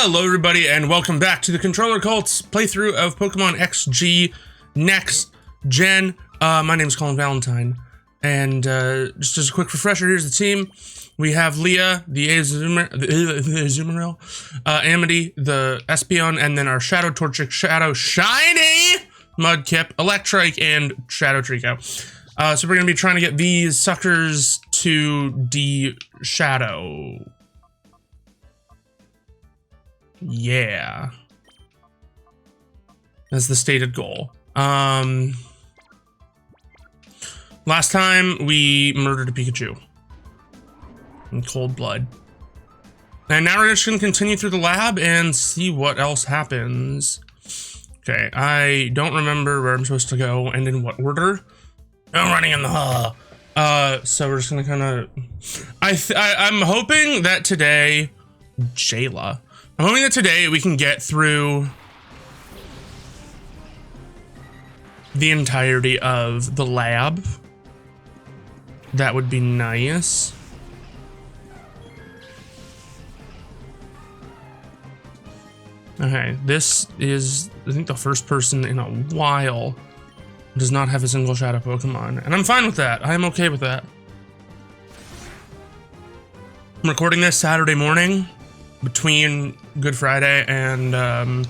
Hello everybody and welcome back to the Controller Cult's playthrough of Pokemon XG Next Gen. My name is Colin Valentine, and just as a quick refresher, here's the team. We have Leah, the Azumarill, Amity, the Espeon, and then our Shadow Torchic, Shadow Shiny, Mudkip, Electrike, and Shadow Trico. So we're going to be trying to get these suckers to de-shadow. Yeah. That's the stated goal. Last time we murdered a Pikachu in cold blood. And now we're just gonna continue through the lab and see what else happens. Okay, I don't remember where I'm supposed to go and in what order. I'm running in the hall. So we're just gonna kind of... I'm hoping that today... Jayla. I'm hoping that today we can get through the entirety of the lab. That would be nice. Okay, this is, I think, the first person in a while who does not have a single shadow Pokemon. And I'm fine with that. I'm okay with that. I'm recording this Saturday morning between Good Friday and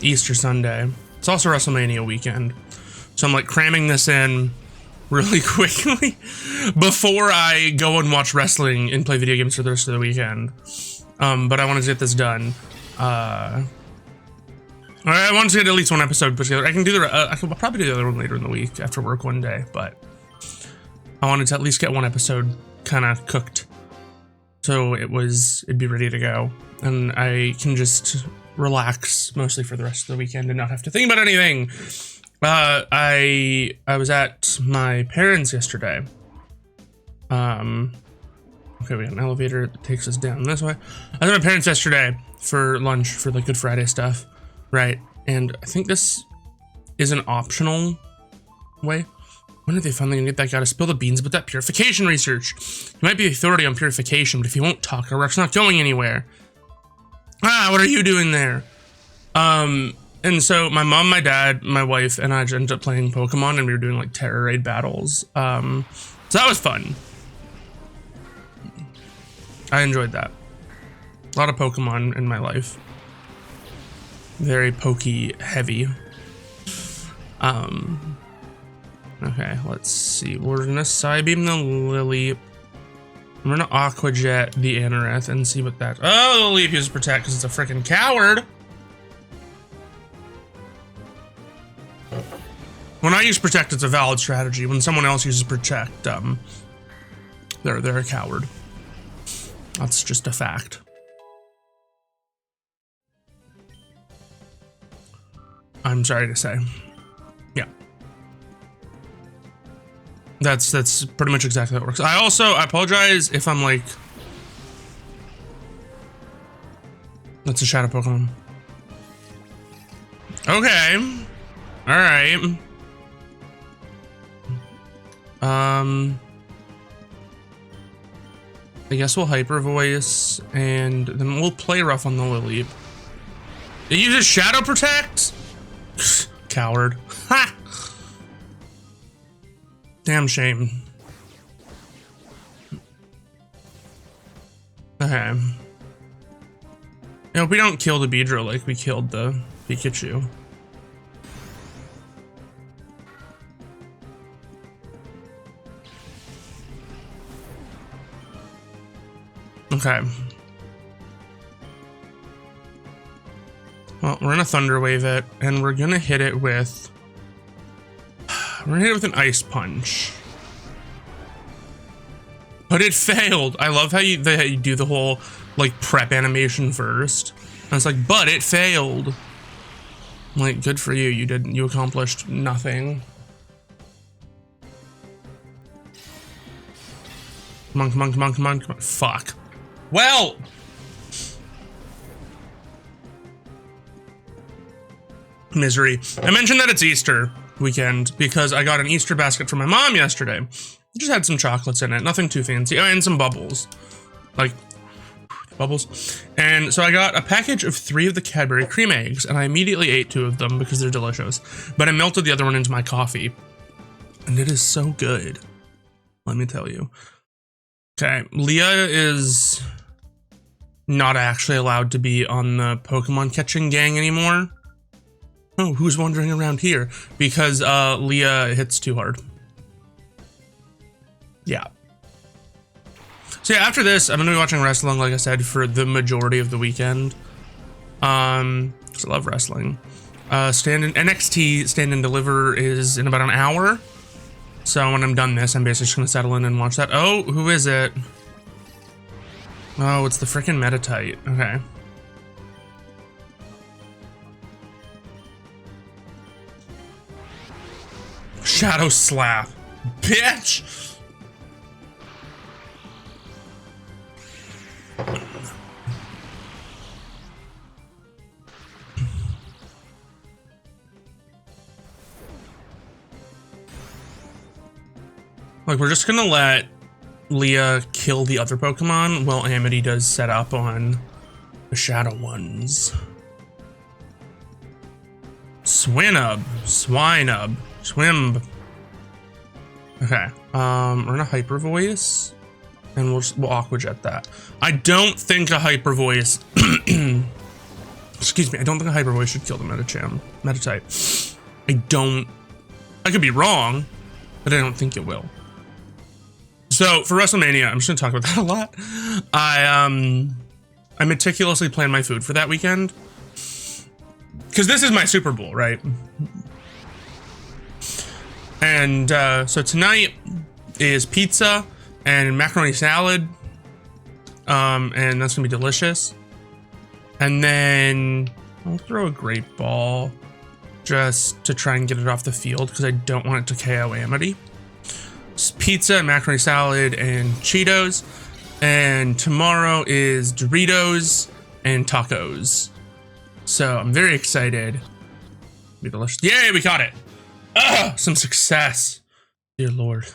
Easter Sunday. It's also WrestleMania weekend. So I'm like cramming this in really quickly before I go and watch wrestling and play video games for the rest of the weekend. But I wanted to get this done. I wanted to get at least one episode put together. I can do I can probably do the other one later in the week after work one day, but I wanted to at least get one episode kind of cooked, so it'd be ready to go, and I can just relax mostly for the rest of the weekend and not have to think about anything. I was at my parents yesterday. Okay, we got an elevator that takes us down this way. I was at my parents yesterday for lunch for the Good Friday stuff, right? And I think this is an optional way. When are they finally gonna get that guy to spill the beans about that purification research? He might be the authority on purification, but if he won't talk, our work's not going anywhere. What are you doing there? And so my mom, my dad, my wife, and I ended up playing Pokemon, and we were doing like terror raid battles. So that was fun. I enjoyed that. A lot of Pokemon in my life. Very pokey heavy. Okay, let's see. We're gonna Psybeam the Lily. I'm gonna Aqua Jet the Anorith and see what that... Oh, the Lily uses Protect because it's a freaking coward. When I use Protect, it's a valid strategy. When someone else uses Protect, they're a coward. That's just a fact. I'm sorry to say. Yeah. That's pretty much exactly how it works. I apologize if I'm like... That's a Shadow Pokemon. Okay. Alright. I guess we'll Hyper Voice, and then we'll Play Rough on the Lily. It uses Shadow Protect? Coward. Ha! Damn shame. Okay. You know, we don't kill the Beedrill like we killed the Pikachu. Okay. Well, we're gonna Thunder Wave it, and we're gonna hit it with... We're gonna hit it with an Ice Punch. But it failed. I love how you do the whole, like, prep animation first. And it's like, but it failed. I'm like, good for you. You accomplished nothing. Come on, come on, come on, come on, come on. Fuck. Well... Misery. I mentioned that it's Easter weekend because I got an Easter basket from my mom yesterday. It just had some chocolates in it, nothing too fancy. Oh, and some bubbles. Like, Bubbles. And so I got a package of 3 of the Cadbury cream eggs, and I immediately ate 2 of them because they're delicious. But I melted the other one into my coffee, and it is so good. Let me tell you. Okay, Leah is not actually allowed to be on the Pokemon catching gang anymore. Oh, who's wandering around here? Because Leah hits too hard. Yeah. So yeah, after this, I'm gonna be watching wrestling, like I said, for the majority of the weekend. 'Cause I love wrestling. NXT Stand and Deliver is in about an hour. So when I'm done this, I'm basically just gonna settle in and watch that. Oh, who is it? Oh, it's the freaking Metatite. Okay. Shadow Slap. Bitch! Like, we're just gonna let Leah kill the other Pokemon while Amity does set up on the Shadow ones. Swinub, Swinub, Swim. Okay, we're gonna Hyper Voice, and we'll Aqua Jet that. I don't think a Hyper Voice, excuse me, I don't think a Hyper Voice should kill the Metatype. I could be wrong, but I don't think it will. So for WrestleMania, I'm just gonna talk about that a lot. I meticulously plan my food for that weekend, because this is my Super Bowl, right? And so tonight is pizza and macaroni salad, and that's gonna be delicious. And then I'll throw a great ball just to try and get it off the field because I don't want it to KO Amity. It's pizza, macaroni salad, and Cheetos. And tomorrow is Doritos and tacos. So I'm very excited. Be delicious. Yay, we got it. Some success. Dear Lord.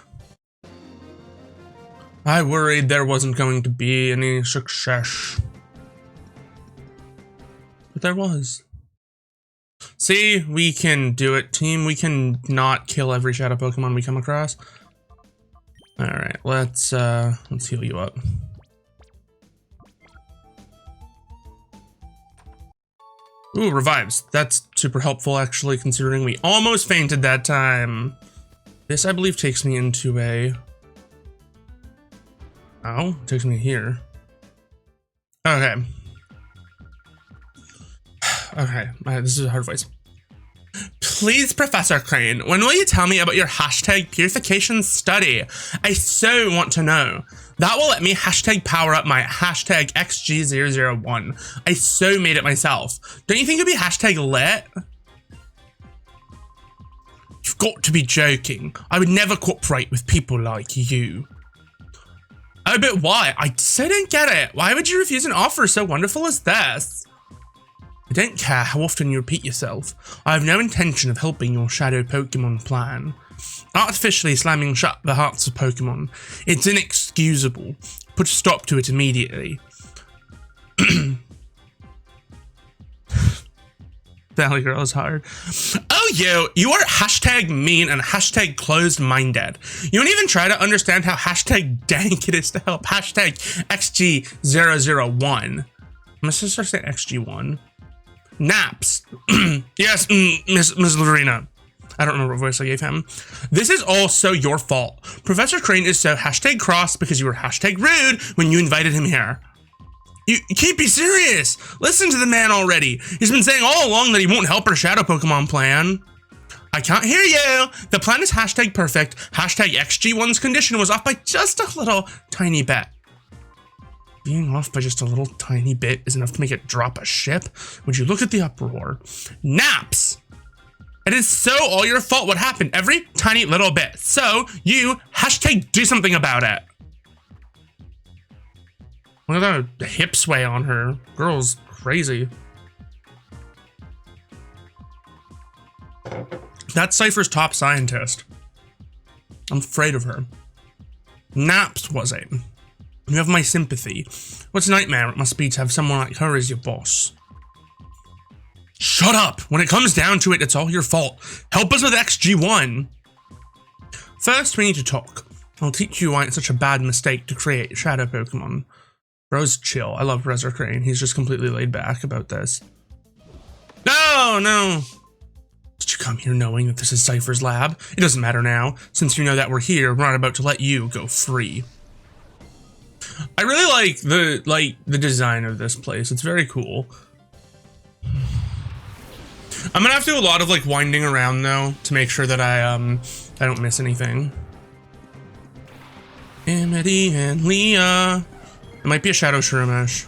I worried there wasn't going to be any success. But there was. See, we can do it, team. We can not kill every shadow Pokemon we come across. Alright, let's heal you up. Ooh, revives. That's super helpful, actually, considering we almost fainted that time. This, I believe, takes me into a... Oh, it takes me here. Okay. Okay, this is a hard voice. Please, Professor Crane, when will you tell me about your hashtag purification study? I so want to know. That will let me hashtag power up my hashtag XG001. I so made it myself. Don't you think it'd be hashtag lit? You've got to be joking. I would never cooperate with people like you. Oh, but why? I so don't get it. Why would you refuse an offer so wonderful as this? I don't care how often you repeat yourself. I have no intention of helping your shadow Pokemon plan. Artificially slamming shut the hearts of Pokemon. It's inexcusable. Put a stop to it immediately. Valley Girl is hard. Oh, you are hashtag mean and hashtag closed-minded. You don't even try to understand how hashtag dank it is to help. Hashtag XG001. I'm just gonna start saying XG1. Naps. Yes, Miss Lovrina. I don't remember what voice I gave him. This is all so your fault. Professor Crane is so hashtag cross because you were hashtag rude when you invited him here. You can't be serious. Listen to the man already. He's been saying all along that he won't help our shadow Pokemon plan. I can't hear you. The plan is hashtag perfect. Hashtag XG1's condition was off by just a little tiny bit. Being off by just a little tiny bit is enough to make it drop a ship. Would you look at the uproar? Naps! It is so all your fault what happened every tiny little bit. So you hashtag do something about it. Look at the hip sway on her. Girl's crazy. That's Cipher's top scientist. I'm afraid of her. Naps was it? You have my sympathy. What's nightmare it must be to have someone like her as your boss. Shut up! When it comes down to it, it's all your fault. Help us with XG1! First, we need to talk. I'll teach you why it's such a bad mistake to create shadow Pokemon. Bro's chill. I love Professor Crane. He's just completely laid back about this. No, no! Did you come here knowing that this is Cipher's lab? It doesn't matter now. Since you know that we're here, we're not about to let you go free. I really like the design of this place. It's very cool. I'm gonna have to do a lot of like winding around though to make sure that I don't miss anything. Amity and Leah. It might be a Shadow Shroomish.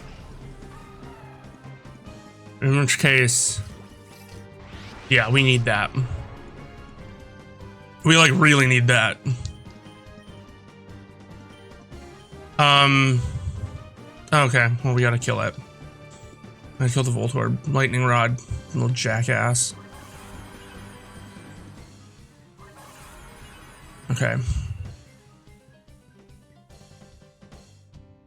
In which case, yeah, we need that. We like really need that. Okay, well we gotta kill it. I killed the Voltorb. Lightning Rod. Little jackass. Okay.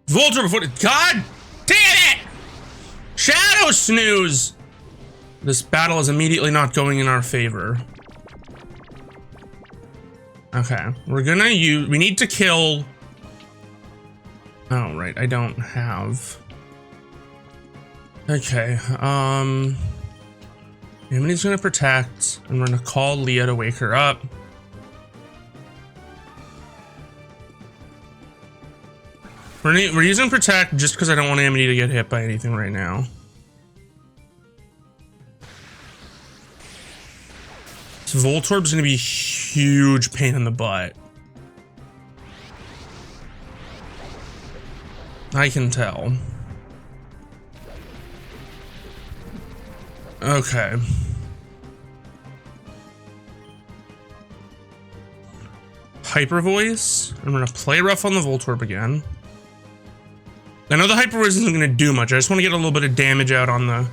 Voltorb before God damn it! Shadow Snooze! This battle is immediately not going in our favor. Okay. We're gonna use... We need to kill... Oh, right. I don't have... Okay. Amity's gonna protect, and we're gonna call Leah to wake her up. We're using protect just because I don't want Amity to get hit by anything right now. So Voltorb's gonna be a huge pain in the butt. I can tell. Okay. Hyper Voice. I'm gonna play rough on the Voltorb again. I know the Hyper Voice isn't gonna do much. I just want to get a little bit of damage out on the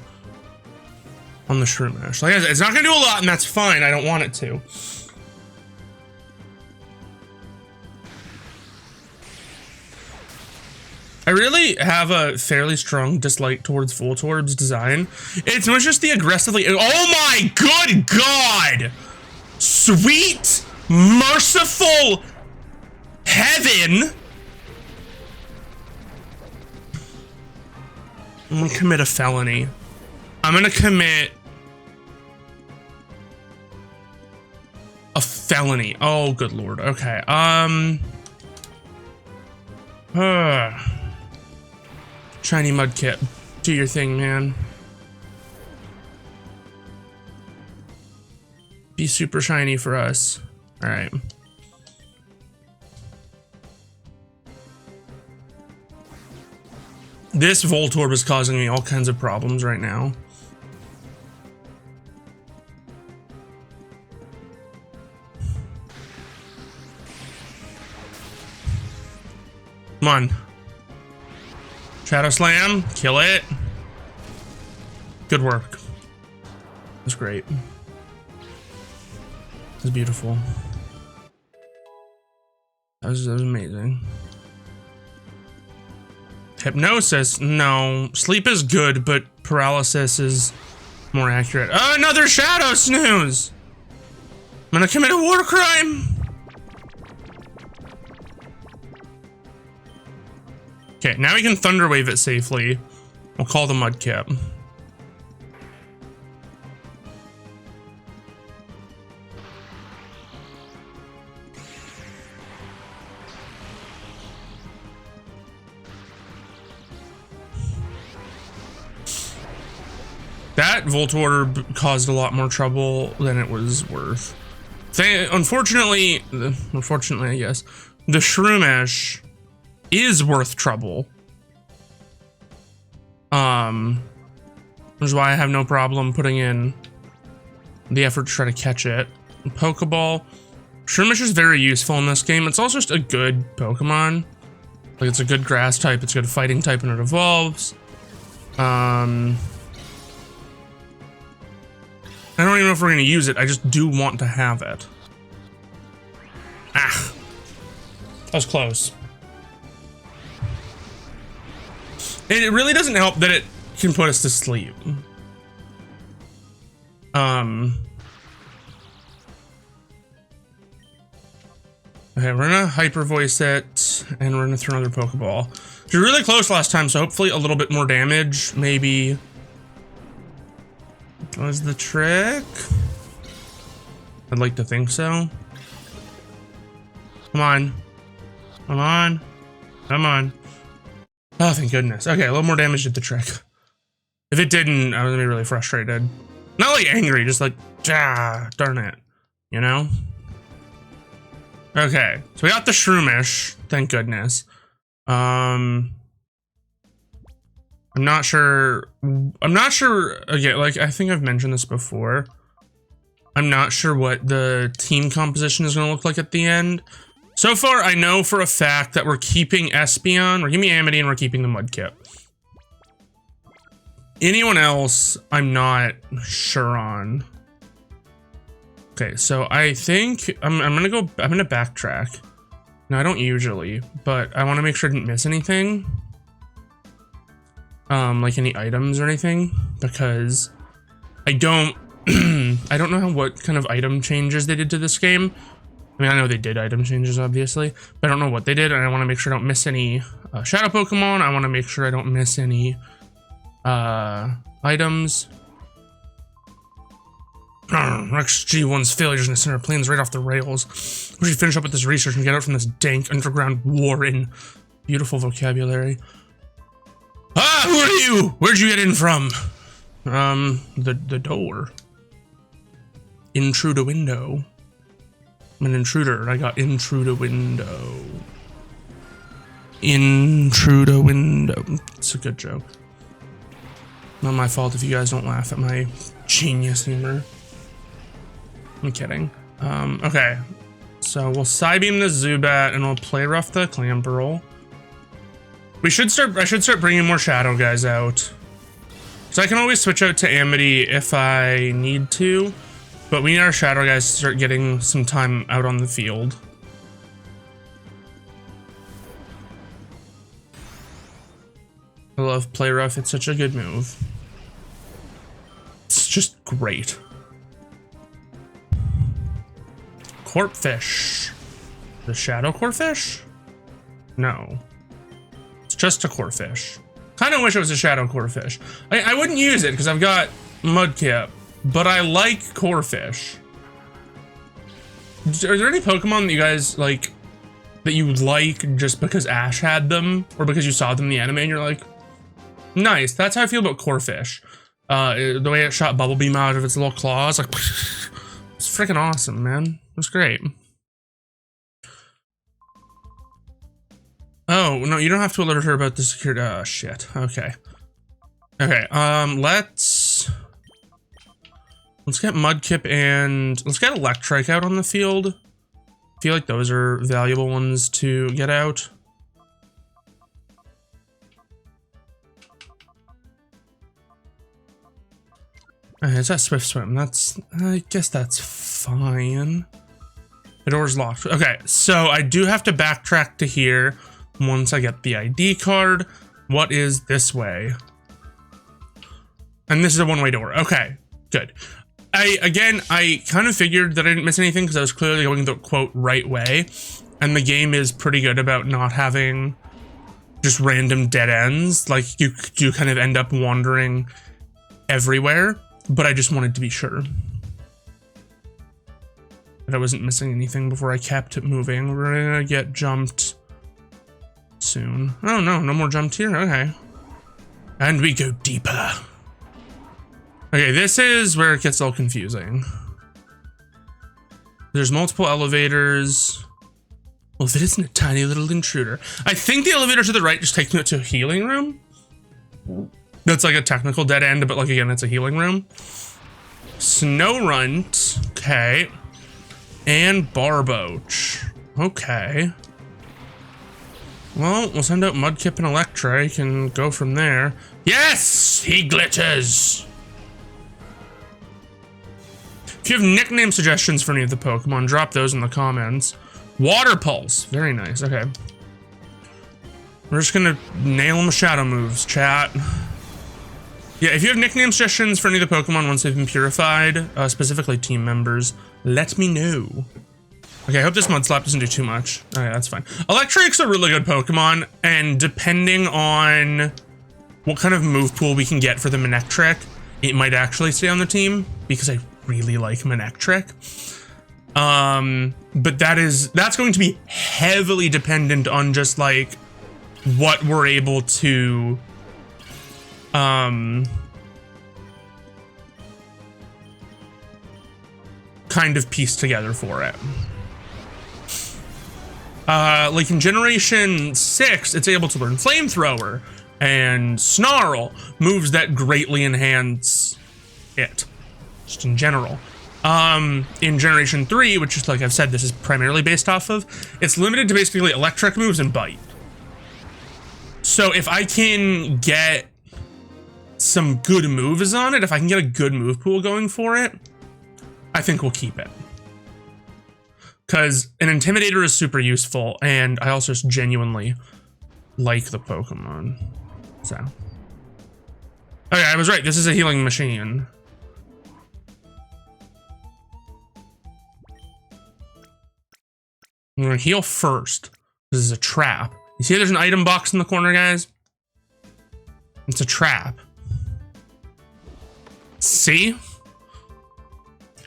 Shroomish. Like I said, it's not gonna do a lot, and that's fine. I don't want it to. I really have a fairly strong dislike towards Voltorb's design. It's just the aggressively... Oh my good God! Sweet, merciful heaven! I'm gonna commit a felony. I'm gonna commit a felony. Oh, good Lord. Okay. Shiny Mudkip, do your thing, man. Be super shiny for us. All right. This Voltorb is causing me all kinds of problems right now. Come on. Shadow Slam, kill it. Good work. That's great. That's beautiful. That was amazing. Hypnosis, no. Sleep is good, but paralysis is more accurate. Oh, another Shadow Snooze! I'm gonna commit a war crime! Okay, now we can Thunder Wave it safely. We'll call the Mudkip. That Voltorb caused a lot more trouble than it was worth. Unfortunately, I guess, the Shroomish is worth trouble. Which is why I have no problem putting in the effort to try to catch it. Pokeball. Shroomish is very useful in this game. It's also just a good Pokemon. Like, it's a good grass type, it's a good fighting type when it evolves. I don't even know if we're gonna use it, I just do want to have it. Ah. That was close. It really doesn't help that it can put us to sleep. Okay, we're gonna hyper voice it, and we're gonna throw another Pokeball. You're really close last time, so hopefully a little bit more damage, maybe. Was the trick? I'd like to think so. Come on. Come on. Come on. Oh, thank goodness. Okay, a little more damage did the trick. If it didn't, I was gonna be really frustrated. Not like angry, just like, ah, darn it. You know? Okay, so we got the Shroomish, thank goodness. I'm not sure, again, like, I think I've mentioned this before. I'm not sure what the team composition is gonna look like at the end. So far, I know for a fact that we're keeping Espeon, we're keeping Amity, and we're keeping the Mudkip. Anyone else, I'm not sure on. Okay, so I think I'm gonna backtrack. No, I don't usually, but I want to make sure I didn't miss anything. Like any items or anything, because I don't I don't know what kind of item changes they did to this game. I mean, I know they did item changes, obviously, but I don't know what they did, and I want to make sure I don't miss any Shadow Pokemon. I want to make sure I don't miss any items. Rex G1's failures in the center planes right off the rails. We should finish up with this research and get out from this dank underground war in beautiful vocabulary. Ah, who are you? Where'd you get in from? The door. In through the window. I'm an intruder. I got in through the window. In through the window. It's a good joke. Not my fault if you guys don't laugh at my genius humor. I'm kidding. Okay. So we'll Psybeam the Zubat and we'll Play Rough the Clamperl. I should start bringing more Shadow guys out. So I can always switch out to Amity if I need to, but we need our Shadow guys to start getting some time out on the field. I love Play Rough. It's such a good move. It's just great. Corphish. The Shadow Corphish? No. It's just a Corphish. Kind of wish it was a Shadow Corphish. I wouldn't use it because I've got Mudkip, but I like Corphish. Are there any Pokemon that you guys like, that you like just because Ash had them, or because you saw them in the anime and you're like, nice? That's how I feel about Corphish. The way it shot Bubble Beam out of its little claws, like, it's freaking awesome, man. It's great. Oh, no, you don't have to alert her about the security. Oh, shit. Okay. Okay, let's get Mudkip and let's get Electrike out on the field. I feel like those are valuable ones to get out. Okay, is that Swift Swim? I guess that's fine. The door's locked. Okay, so I do have to backtrack to here once I get the ID card. What is this way? And this is a one-way door. Okay, good. I kind of figured that I didn't miss anything because I was clearly going the quote right way. And the game is pretty good about not having just random dead ends. Like you kind of end up wandering everywhere, but I just wanted to be sure that I wasn't missing anything before I kept moving. We're gonna get jumped soon. Oh no, no more jumped here, okay. And we go deeper. Okay, this is where it gets all confusing. There's multiple elevators. Well, if it isn't a tiny little intruder. I think the elevator to the right just takes me to a healing room. That's like a technical dead end, but like again, it's a healing room. Snorunt, okay. And Barboach, okay. Well, we'll send out Mudkip and Electrike and go from there. Yes, he glitters. If you have nickname suggestions for any of the Pokemon, drop those in the comments. Water Pulse, very nice, okay. We're just gonna nail them with shadow moves, chat. Yeah, if you have nickname suggestions for any of the Pokemon once they've been purified, specifically team members, let me know. Okay, I hope this Mudslap doesn't do too much. Okay, that's fine. Electric's a really good Pokemon, and depending on what kind of move pool we can get for the Manectric, it might actually stay on the team, because I really like Manectric. But that's going to be heavily dependent on just like what we're able to kind of piece together for it. Like in Generation 6, it's able to learn Flamethrower and Snarl, moves that greatly enhance it, just in general. In Generation 3, which is, like I've said, this is primarily based off of, it's limited to basically electric moves and bite. So if I can get some good moves on it, if I can get a good move pool going for it, I think we'll keep it. Because an Intimidator is super useful, and I also just genuinely like the Pokemon. So. Okay, I was right. This is a healing machine. I'm gonna heal first. This is a trap. You see there's an item box in the corner, guys? It's a trap. See?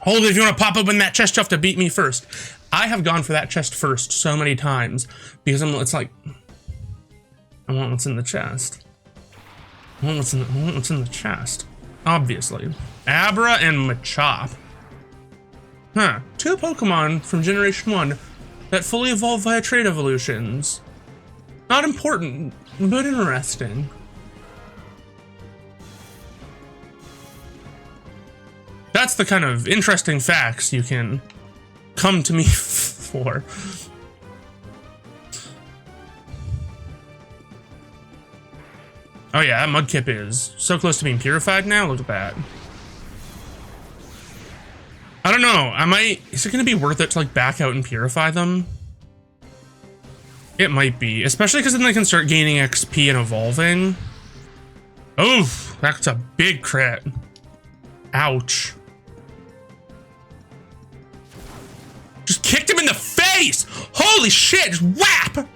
Hold it if you want to pop open that chest, you have to beat me first. I have gone for that chest first so many times because it's like, I want what's in the chest. I want what's in the chest. Obviously. Abra and Machop. Huh. 2 Pokemon from Generation 1 that fully evolve via trait evolutions. Not important, but interesting. That's the kind of interesting facts you can come to me for. Oh yeah, that Mudkip is so close to being purified now. Look at that. I don't know. Is it gonna be worth it to like back out and purify them? It might be, especially because then they can start gaining XP and evolving. Oof, that's a big crit. Ouch. Just kicked him in the face! Holy shit, just whap!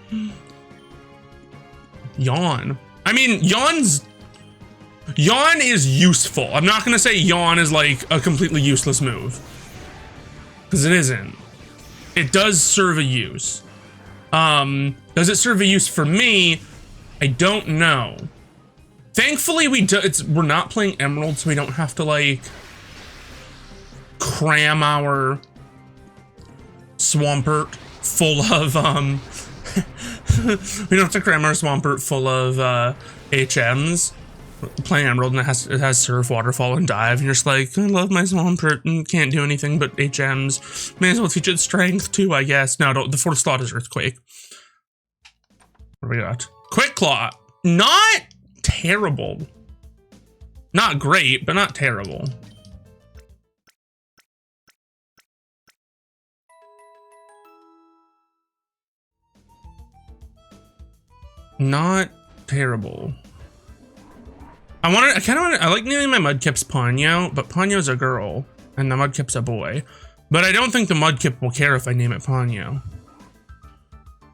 Yawn. I mean, Yawn is useful. I'm not gonna say Yawn is like a completely useless move. Because it isn't. It does serve a use. Does it serve a use for me? I don't know. Thankfully, we're not playing Emerald, so we don't have to like cram our Swampert full of we don't have to cram our Swampert full of HMs. Playing Emerald and it has Surf, Waterfall, and Dive, and you're just like, I love my Swampert and can't do anything but HMs. May as well teach it Strength too, I guess. No, the 4th slot is Earthquake. What do we got? Quick Claw. Not terrible. Not great, but not terrible. Not terrible. I like naming my Mudkips Ponyo, but Ponyo's a girl, and the Mudkip's a boy. But I don't think the Mudkip will care if I name it Ponyo.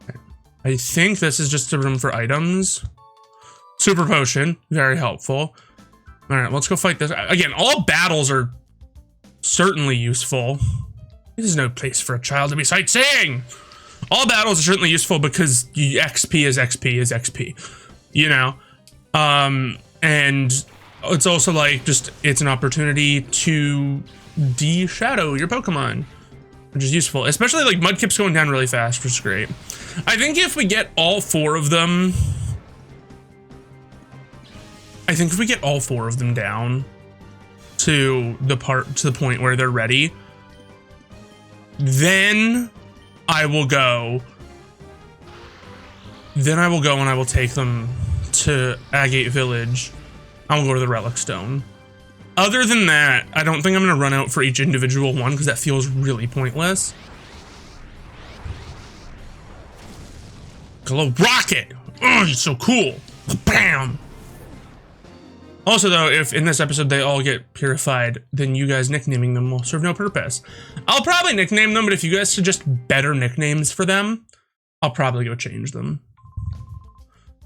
Okay. I think this is just a room for items. Super Potion, very helpful. Alright, let's go fight this. Again, all battles are certainly useful. This is no place for a child to be sightseeing! All battles are certainly useful because XP is XP is XP. You know? And it's also like it's an opportunity to de-shadow your Pokemon, which is useful, especially like Mudkip's going down really fast, which is great. I think if we get all 4 of them, down to the point where they're ready, then I will go and I will take them to Agate Village. I will go to the Relic Stone. Other than that, I don't think I'm going to run out for each individual one because that feels really pointless. Glow Rocket! Oh, he's so cool. Bam. Also, though, if in this episode they all get purified, then you guys nicknaming them will serve no purpose. I'll probably nickname them, but if you guys suggest better nicknames for them, I'll probably go change them.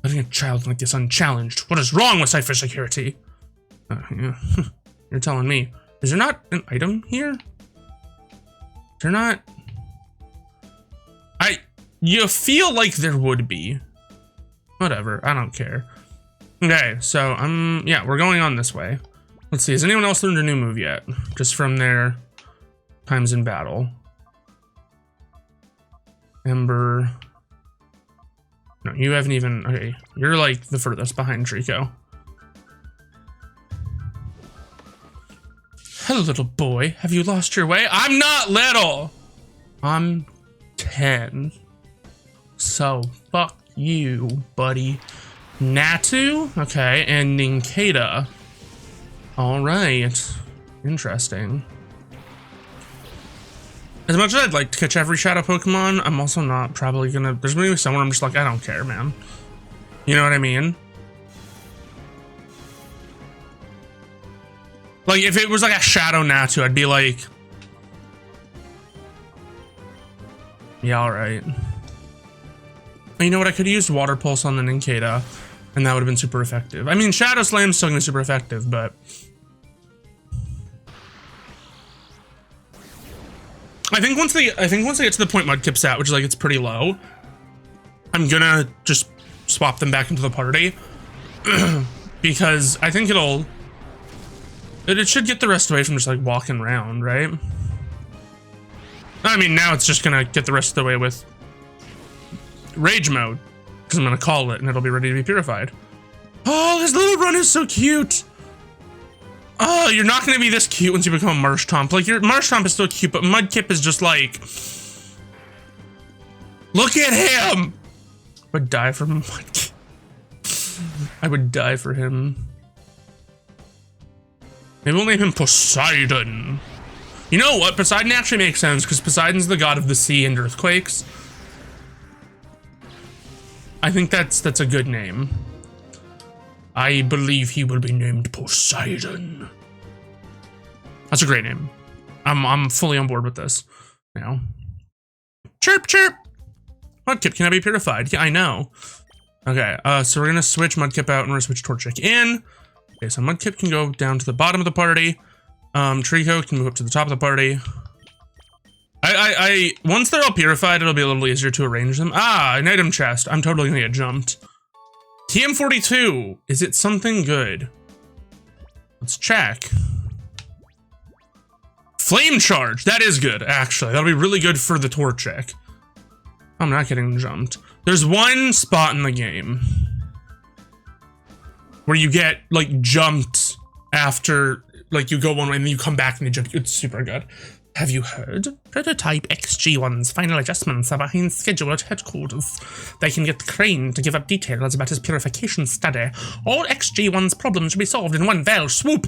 Letting a child like this unchallenged. What is wrong with Cipher security? Yeah. You're telling me. Is there not an item here? Is there not? You feel like there would be. Whatever, I don't care. Okay, so yeah, we're going on this way. Let's see, has anyone else learned a new move yet? Just from their times in battle. Ember. No, you haven't even, okay, you're like the furthest behind Trico. Hello, little boy, have you lost your way? I'm not little! I'm 10. So, fuck you, buddy. Natu? Okay, and Ninkata. Alright. Interesting. As much as I'd like to catch every shadow Pokemon, I'm also not probably gonna... There's gonna be someone I'm just like, I don't care, man. You know what I mean? Like, if it was like a shadow Natu, I'd be like... Yeah, alright. You know what? I could have used Water Pulse on the Ninkata, and that would have been super effective. I mean, Shadow Slam's still gonna be super effective, but... I think once they get to the point Mudkip's at, which is like, it's pretty low, I'm gonna just swap them back into the party. Because I think it should get the rest away from just like walking around, right? I mean, now it's just gonna get the rest of the way with Rage mode, because I'm gonna call it and it'll be ready to be purified. Oh, this little run is so cute. Oh, you're not gonna be this cute once you become a Marshtomp. Like, your Marshtomp is still cute, but Mudkip is just like, look at him. I would die for Mudkip. I would die for him. Maybe we'll name him Poseidon. You know what? Poseidon actually makes sense because Poseidon's the god of the sea and earthquakes. I think that's a good name. I believe he will be named Poseidon. That's a great name. I'm fully on board with this now. Chirp chirp. Mudkip, can I be purified? Yeah, I know. Okay, so we're gonna switch Mudkip out and we're gonna switch Torchic in. Okay, so Mudkip can go down to the bottom of the party. Trico can move up to the top of the party. Once they're all purified, it'll be a little easier to arrange them. Ah, an item chest. I'm totally gonna get jumped. TM42, is it something good? Let's check. Flame Charge, that is good, actually. That'll be really good for the Torchic. I'm not getting jumped. There's one spot in the game where you get, like, jumped after, like, you go one way and then you come back and they jump you. It's super good. Have you heard? Prototype XG1's final adjustments are behind schedule at headquarters. They can get Crane to give up details about his purification study. All XG1's problems should be solved in one fell swoop.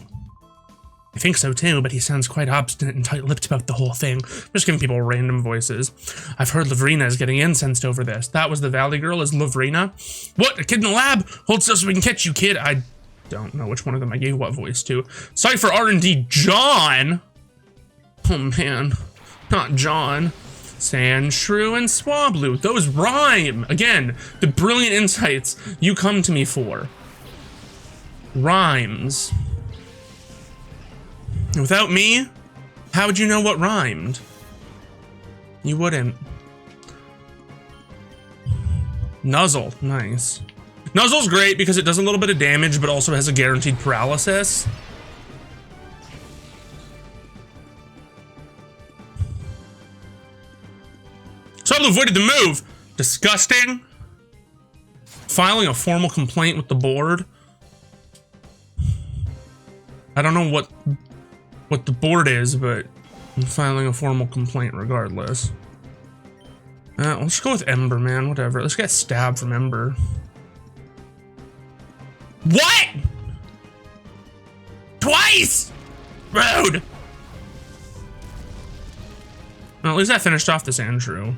I think so too, but he sounds quite obstinate and tight-lipped about the whole thing. Just giving people random voices. I've heard Lovrina is getting incensed over this. That was the Valley Girl, is Lovrina? What? A kid in the lab? Hold still so we can catch you, kid. I don't know which one of them I gave what voice to. Cipher R&D John? Oh man, not John. Sandshrew and Swablu, those rhyme. Again, the brilliant insights you come to me for. Rhymes. Without me, how would you know what rhymed? You wouldn't. Nuzzle, nice. Nuzzle's great because it does a little bit of damage, but also has a guaranteed paralysis. Swablu avoided the move. Disgusting. Filing a formal complaint with the board. I don't know what the board is, but I'm filing a formal complaint regardless. Let's go with Ember, man. Whatever. Let's get stabbed from Ember. What? Twice? Rude. Well, at least I finished off this Andrew.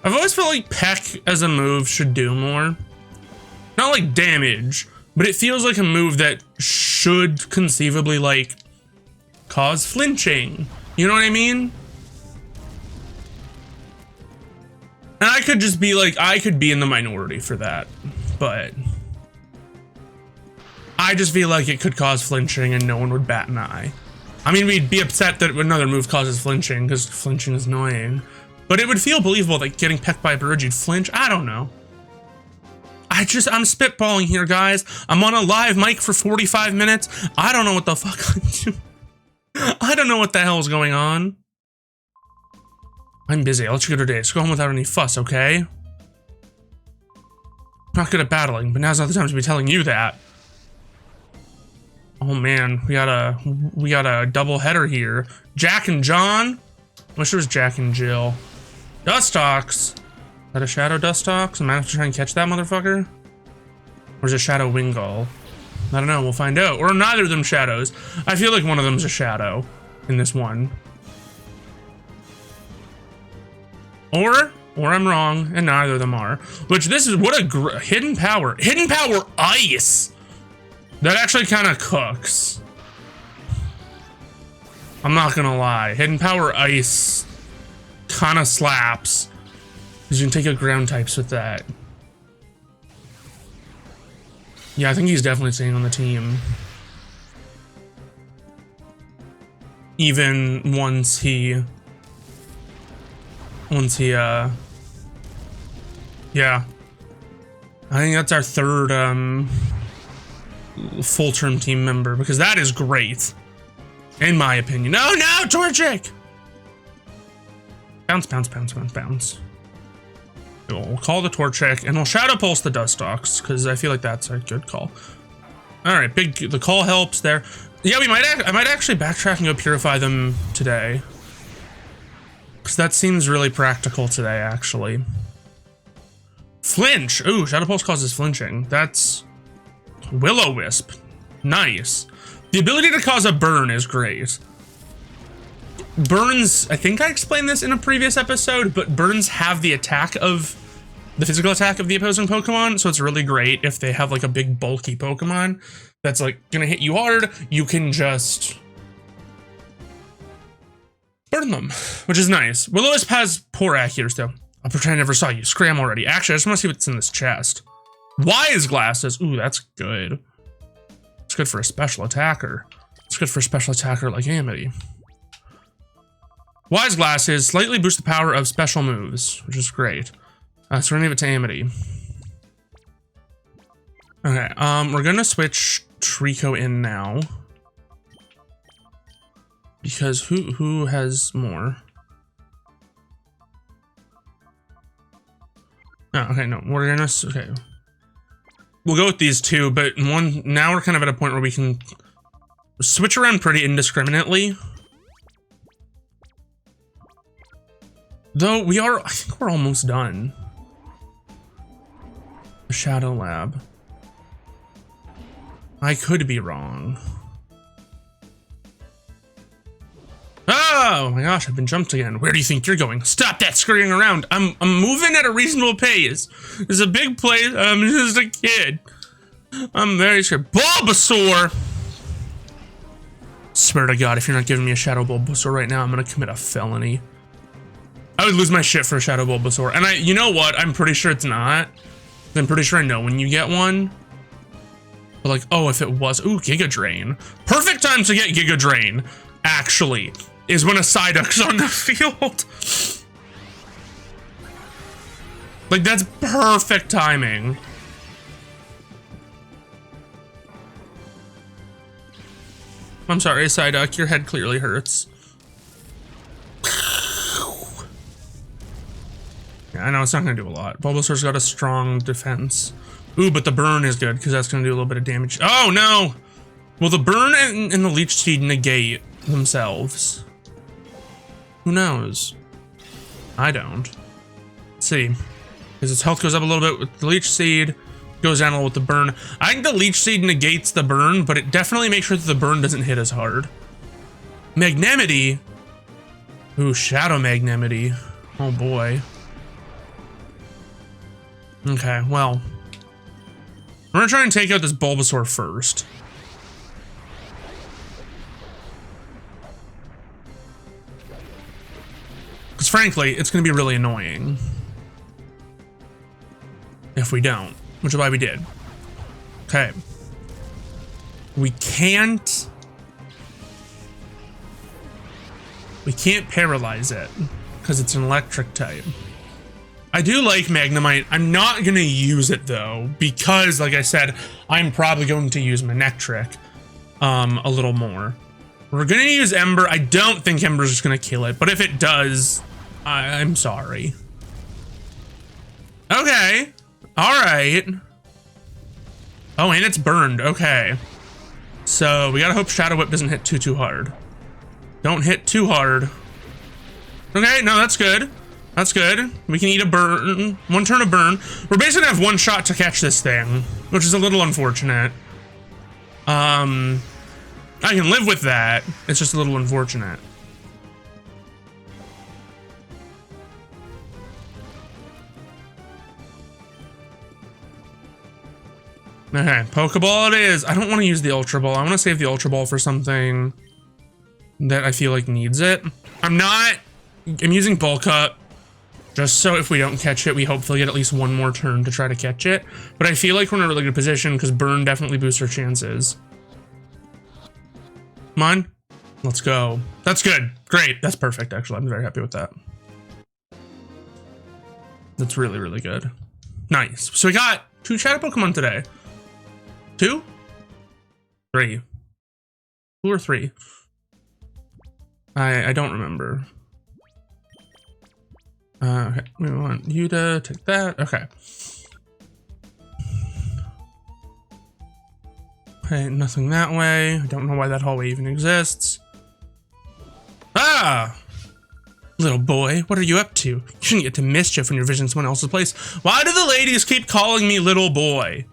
I've always felt like Peck as a move should do more. Not like damage, but it feels like a move that should conceivably like cause flinching. You know what I mean? And I could just be like, I could be in the minority for that, but I just feel like it could cause flinching and no one would bat an eye. I mean, we'd be upset that another move causes flinching because flinching is annoying, but it would feel believable that getting pecked by a bird, you'd flinch. I don't know. I'm spitballing here, guys. I'm on a live mic for 45 minutes. I don't know what the fuck I'm doing. I don't know what the hell is going on. I'm busy. I'll let you go today. Let's go home without any fuss, okay? I'm not good at battling, but now's not the time to be telling you that. Oh man, we got a double header here. Jack and John. Wish it was Jack and Jill. Dustox. Is that a Shadow Dustox? Am I have to try and catch that motherfucker? Or is it Shadow Wingull? I don't know. We'll find out. Or neither of them shadows. I feel like one of them's a shadow in this one. Or I'm wrong, and neither of them are. Which this is what a hidden power. Hidden power ice. That actually kind of cooks. I'm not gonna lie. Hidden power ice kind of slaps. Because you can take out ground types with that. Yeah, I think he's definitely staying on the team. Even once he yeah. I think that's our third, full-term team member, because that is great. In my opinion. No, Torchic! Bounce, bounce, bounce, bounce, bounce. We'll call the Torchic, and we'll Shadow Pulse the Dustox, because I feel like that's a good call. Alright, the call helps there. Yeah, I might actually backtrack and go purify them today. Because that seems really practical today, actually. Flinch! Ooh, Shadow Pulse causes flinching. That's Will-O-Wisp. Nice. The ability to cause a burn is great. Burns, I think I explained this in a previous episode, but burns have the attack of the physical attack of the opposing Pokemon, so it's really great if they have like a big bulky Pokemon that's like gonna hit you hard, you can just burn them, which is nice. Will-O-Wisp has poor accuracy though. I'll pretend I never saw you. Scram already. Actually, I just want to see what's in this chest. Wise glasses. Ooh, that's good. It's good for a special attacker. It's good for a special attacker like Amity. Wise glasses slightly boost the power of special moves, which is great. So we're gonna give it to Amity. Okay, we're gonna switch Trico in now. Because who has more? Oh, okay, no, we're gonna, okay. We'll go with these two, but now we're kind of at a point where we can switch around pretty indiscriminately. Though I think we're almost done. The Shadow Lab. I could be wrong. Oh my gosh, I've been jumped again. Where do you think you're going? Stop that scurrying around. I'm moving at a reasonable pace. It's a big place. I'm just a kid. I'm very scared. Bulbasaur! Swear to God, if you're not giving me a Shadow Bulbasaur right now, I'm gonna commit a felony. I would lose my shit for a Shadow Bulbasaur. And you know what? I'm pretty sure it's not. I'm pretty sure I know when you get one. But like, oh, if it was, ooh, Giga Drain. Perfect time to get Giga Drain, actually, is when a Psyduck's on the field. Like, that's perfect timing. I'm sorry, Psyduck, your head clearly hurts. Yeah, I know it's not gonna do a lot. Bulbasaur's got a strong defense. Ooh, but the burn is good because that's gonna do a little bit of damage. Oh no! Will the burn and the Leech Seed negate themselves? Who knows? I don't. Let's see. Because its health goes up a little bit with the Leech Seed, goes down a little with the burn. I think the Leech Seed negates the burn, but it definitely makes sure that the burn doesn't hit as hard. Magnanimity. Ooh, Shadow Magnanimity. Oh boy. Okay, well. We're gonna try and take out this Bulbasaur first. Because frankly, it's gonna be really annoying if we don't, which is why we did. Okay. We can't paralyze it because it's an electric type. I do like Magnemite. I'm not going to use it though, because like I said, I'm probably going to use Manectric a little more. We're going to use Ember. I don't think Ember's just going to kill it, but if it does, I'm sorry. Okay. All right. Oh, and it's burned. Okay. So we got to hope Shadow Whip doesn't hit too hard. Don't hit too hard. Okay, no, that's good. That's good. We can eat a burn. One turn of burn. We're basically gonna have one shot to catch this thing, which is a little unfortunate. I can live with that. It's just a little unfortunate. Okay, Pokeball it is. I don't want to use the Ultra Ball. I want to save the Ultra Ball for something that I feel like needs it. I'm using Bulk Up just so if we don't catch it, we hopefully get at least one more turn to try to catch it. But I feel like we're in a really good position because Burn definitely boosts our chances. Come on. Let's go. That's good. Great. That's perfect, actually. I'm very happy with that. That's really, really good. Nice. So we got 2 Shadow Pokemon today. 2? 3. 2 or 3? I don't remember. Okay, we want you to take that. Okay. Okay, nothing that way. I don't know why that hallway even exists. Ah! Little boy, what are you up to? You shouldn't get to mischief when you're visiting someone else's place. Why do the ladies keep calling me little boy?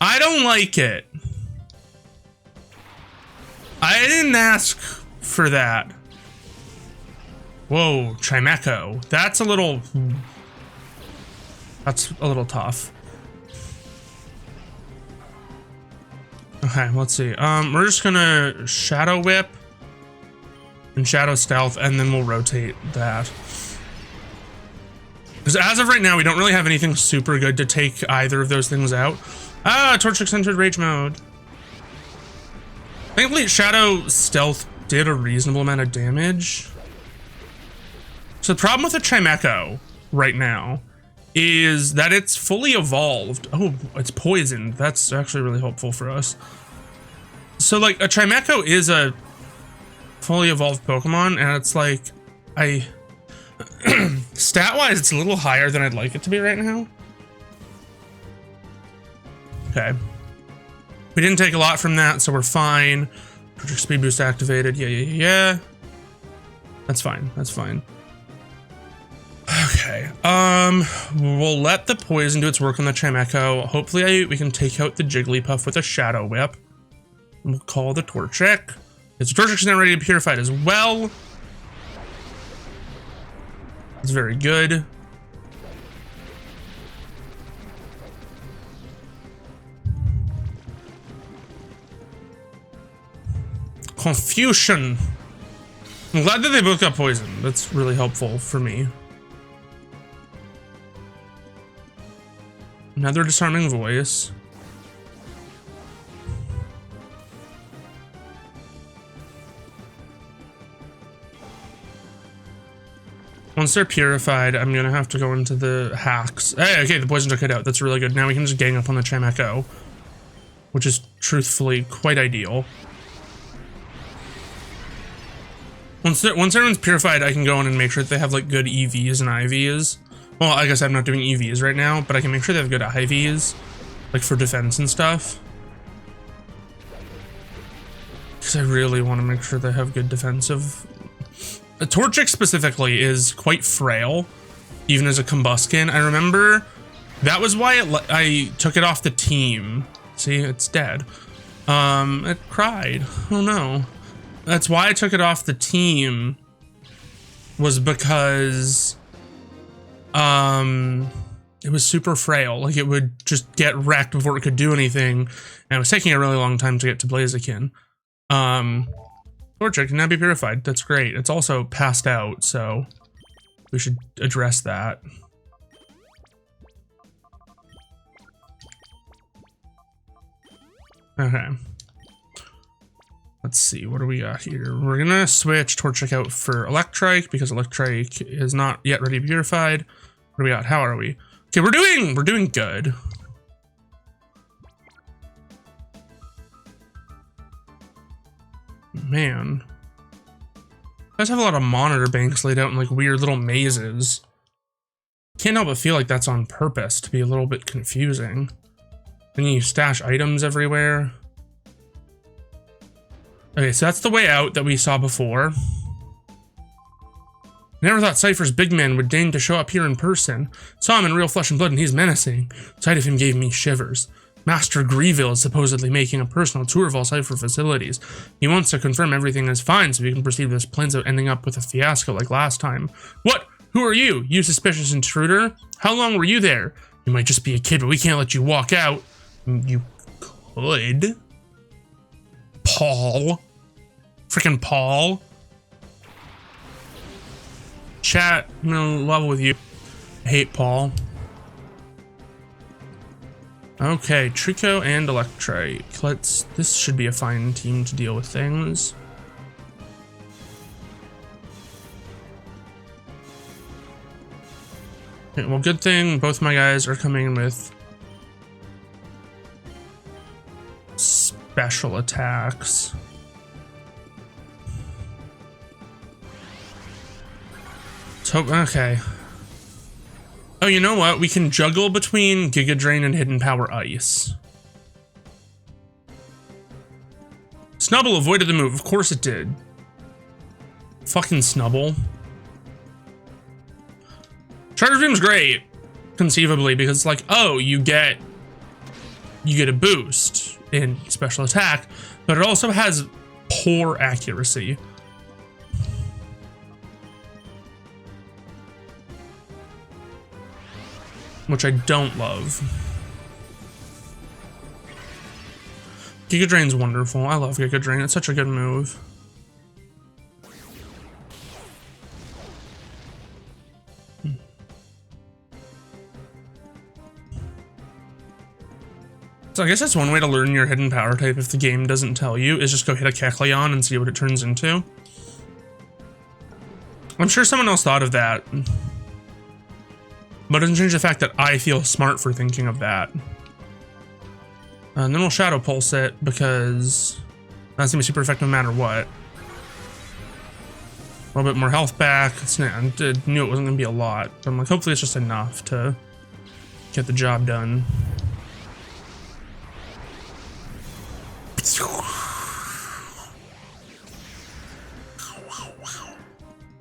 I don't like it. I didn't ask for that. Whoa, Chimecho. That's a little tough. Okay, let's see. We're just gonna Shadow Whip and Shadow Stealth, and then we'll rotate that. Because as of right now, we don't really have anything super good to take either of those things out. Ah, Torchic entered Rage Mode. Thankfully, Shadow Stealth did a reasonable amount of damage. So the problem with the Chimecho right now is that it's fully evolved. Oh, it's poisoned. That's actually really helpful for us. So like a Chimecho is a fully evolved Pokemon, and it's like stat-wise, it's a little higher than I'd like it to be right now. Okay. We didn't take a lot from that, so we're fine. Project Speed Boost activated. Yeah. That's fine. That's fine. Okay. We'll let the poison do its work on the Chimecho. Hopefully we can take out the Jigglypuff with a Shadow Whip. We'll call the Torchic. Its Torchic is now ready to be purified as well. It's very good. Confusion. I'm glad that they both got poisoned. That's really helpful for me. Another disarming voice. Once they're purified, I'm gonna have to go into the hacks. Hey, okay, the poison took it out. That's really good. Now we can just gang up on the Chimecho, which is truthfully quite ideal. Once everyone's purified, I can go in and make sure that they have like good EVs and IVs. Well, I guess I'm not doing EVs right now, but I can make sure they have good IVs, like for defense and stuff. Because I really want to make sure they have good defensive. A Torchic specifically is quite frail, even as a Combuskin. I remember that was why I took it off the team. See, it's dead. It cried. Oh no. That's why I took it off the team, was because it was super frail. Like, it would just get wrecked before it could do anything. And it was taking a really long time to get to Blaziken. Torchic can now be purified. That's great. It's also passed out, so we should address that. Okay. Let's see, what do we got here? We're gonna switch Torchic out for Electrike because Electrike is not yet ready to be purified. What do we got? How are we? Okay, we're doing good. Man. You guys have a lot of monitor banks laid out in like weird little mazes. Can't help but feel like that's on purpose to be a little bit confusing. Then you stash items everywhere. Okay, so that's the way out that we saw before. Never thought Cipher's big man would deign to show up here in person. Saw him in real flesh and blood and he's menacing. Sight of him gave me shivers. Master Grieville is supposedly making a personal tour of all Cipher facilities. He wants to confirm everything is fine so we can proceed with his plans of ending up with a fiasco like last time. What? Who are you? You suspicious intruder? How long were you there? You might just be a kid, but we can't let you walk out. You could. Paul. Freaking Paul. Chat, I'm gonna level with you. I hate Paul. Okay, Trico and Electrike. This should be a fine team to deal with things. Okay, well, good thing both my guys are coming with special attacks. So, okay. Oh, you know what? We can juggle between Giga Drain and Hidden Power Ice. Snubble avoided the move. Of course it did. Fucking Snubble. Charge Beam's great, conceivably, because it's like, oh, you get a boost in special attack, but it also has poor accuracy. Which I don't love. Giga Drain's wonderful. I love Giga Drain. It's such a good move. So I guess that's one way to learn your hidden power type if the game doesn't tell you, is just go hit a Kecleon and see what it turns into. I'm sure someone else thought of that. But it doesn't change the fact that I feel smart for thinking of that. And then we'll Shadow Pulse it, because that's gonna be super effective no matter what. A little bit more health back. I knew it wasn't gonna be a lot, but I'm like, hopefully it's just enough to get the job done.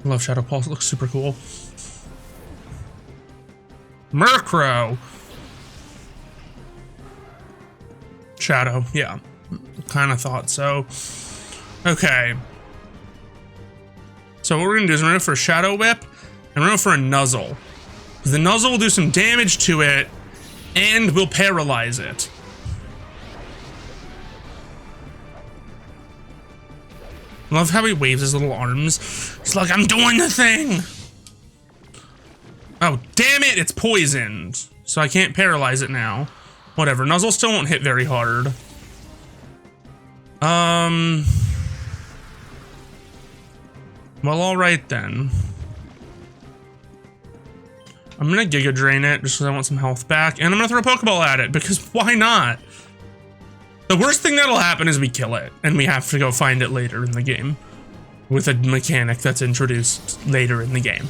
I love Shadow Pulse, it looks super cool. Murkrow. Shadow, yeah. Kind of thought so. Okay. So what we're gonna do is we're gonna go for a Shadow Whip, and we're gonna go for a Nuzzle. Because the Nuzzle will do some damage to it, and will paralyze it. Love how he waves his little arms. It's like, I'm doing the thing! Oh, damn it, it's poisoned. So I can't paralyze it now. Whatever, Nuzzle still won't hit very hard. Well, alright then. I'm gonna Giga Drain it just because I want some health back. And I'm gonna throw a Pokeball at it, because why not? The worst thing that'll happen is we kill it, and we have to go find it later in the game. With a mechanic that's introduced later in the game.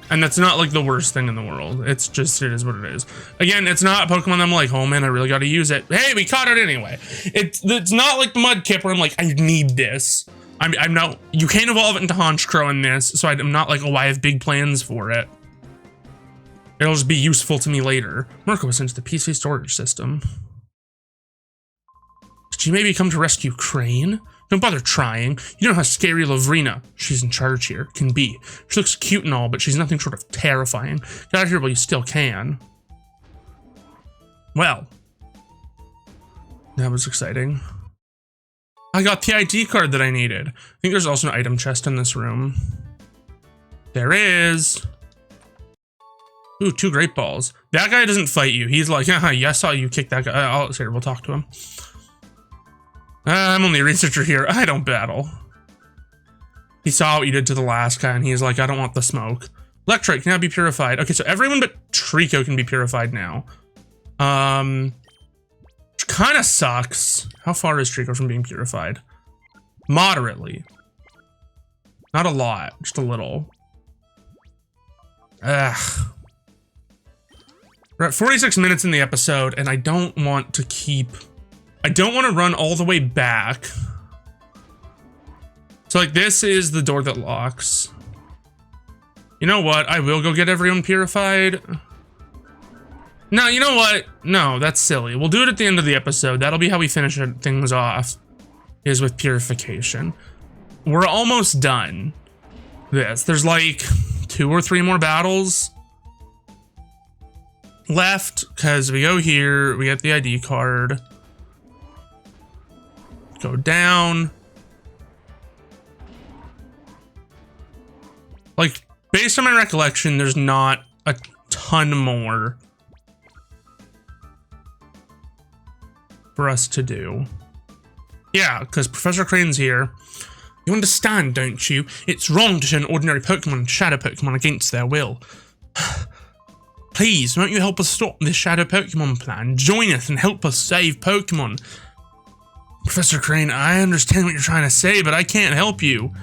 And that's not like the worst thing in the world. It's just, it is what it is. Again, it's not a Pokemon that I'm like, oh man, I really gotta use it. Hey, we caught it anyway. It's not like the Mudkip where I'm like, I need this. I'm not, you can't evolve it into Honchkrow in this, so I'm not like, oh, I have big plans for it. It'll just be useful to me later. Murkrow was into the PC storage system. Did you maybe come to rescue Crane? Don't bother trying. You know how scary Lovrina, she's in charge here, can be. She looks cute and all, but she's nothing short of terrifying. Get out of here while you still can. Well. That was exciting. I got the ID card that I needed. I think there's also an item chest in this room. There is. Ooh, 2 great balls. That guy doesn't fight you. He's like, yeah, I saw you kick that guy. Here, we'll talk to him. I'm only a researcher here. I don't battle. He saw what you did to the last guy, and he's like, I don't want the smoke. Electrite can now be purified. Okay, so everyone but Trico can be purified now. Which kind of sucks. How far is Trico from being purified? Moderately. Not a lot, just a little. Ugh. We're at 46 minutes in the episode, and I don't want to keep... I don't want to run all the way back. So, like, this is the door that locks. You know what? I will go get everyone purified. No, you know what? No, that's silly. We'll do it at the end of the episode. That'll be how we finish things off, is with purification. We're almost done. There's like 2 or 3 more battles left, because we go here, we get the ID card. Go down. Like, based on my recollection, there's not a ton more for us to do. Yeah, because Professor Crane's here. You understand, don't you? It's wrong to turn ordinary Pokemon and Shadow Pokemon against their will. Please, won't you help us stop this Shadow Pokemon plan? Join us and help us save Pokemon. Professor Crane, I understand what you're trying to say, but I can't help you.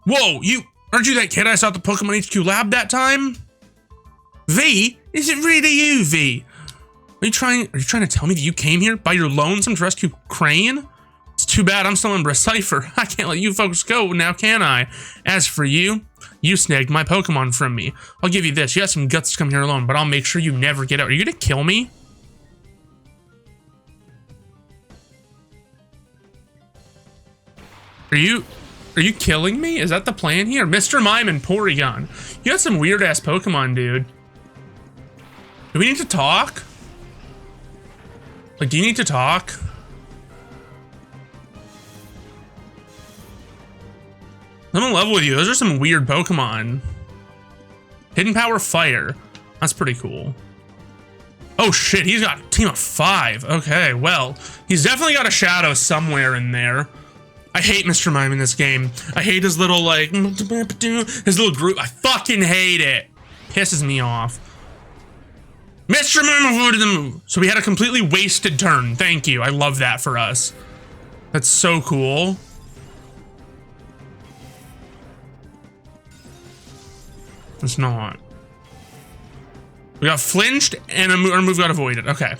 Whoa, aren't you that kid I saw at the Pokemon HQ lab that time? V? Is it really you, V? Are you trying to tell me that you came here by your lonesome to rescue Crane? It's too bad I'm still in Cipher. I can't let you folks go now, can I? As for you, you snagged my Pokemon from me. I'll give you this. You have some guts to come here alone, but I'll make sure you never get out. Are you gonna kill me? Are you killing me? Is that the plan here? Mr. Mime and Porygon. You got some weird ass Pokemon, dude. Do we need to talk? Like, do you need to talk? I'm in love with you. Those are some weird Pokemon. Hidden Power Fire. That's pretty cool. Oh shit, he's got a team of 5. Okay, well, he's definitely got a Shadow somewhere in there. I hate Mr. Mime in this game. I hate his little, like, his little group. I fucking hate it. Pisses me off. Mr. Mime avoided the move. So we had a completely wasted turn. Thank you. I love that for us. That's so cool. It's not. We got flinched and our move got avoided. Okay.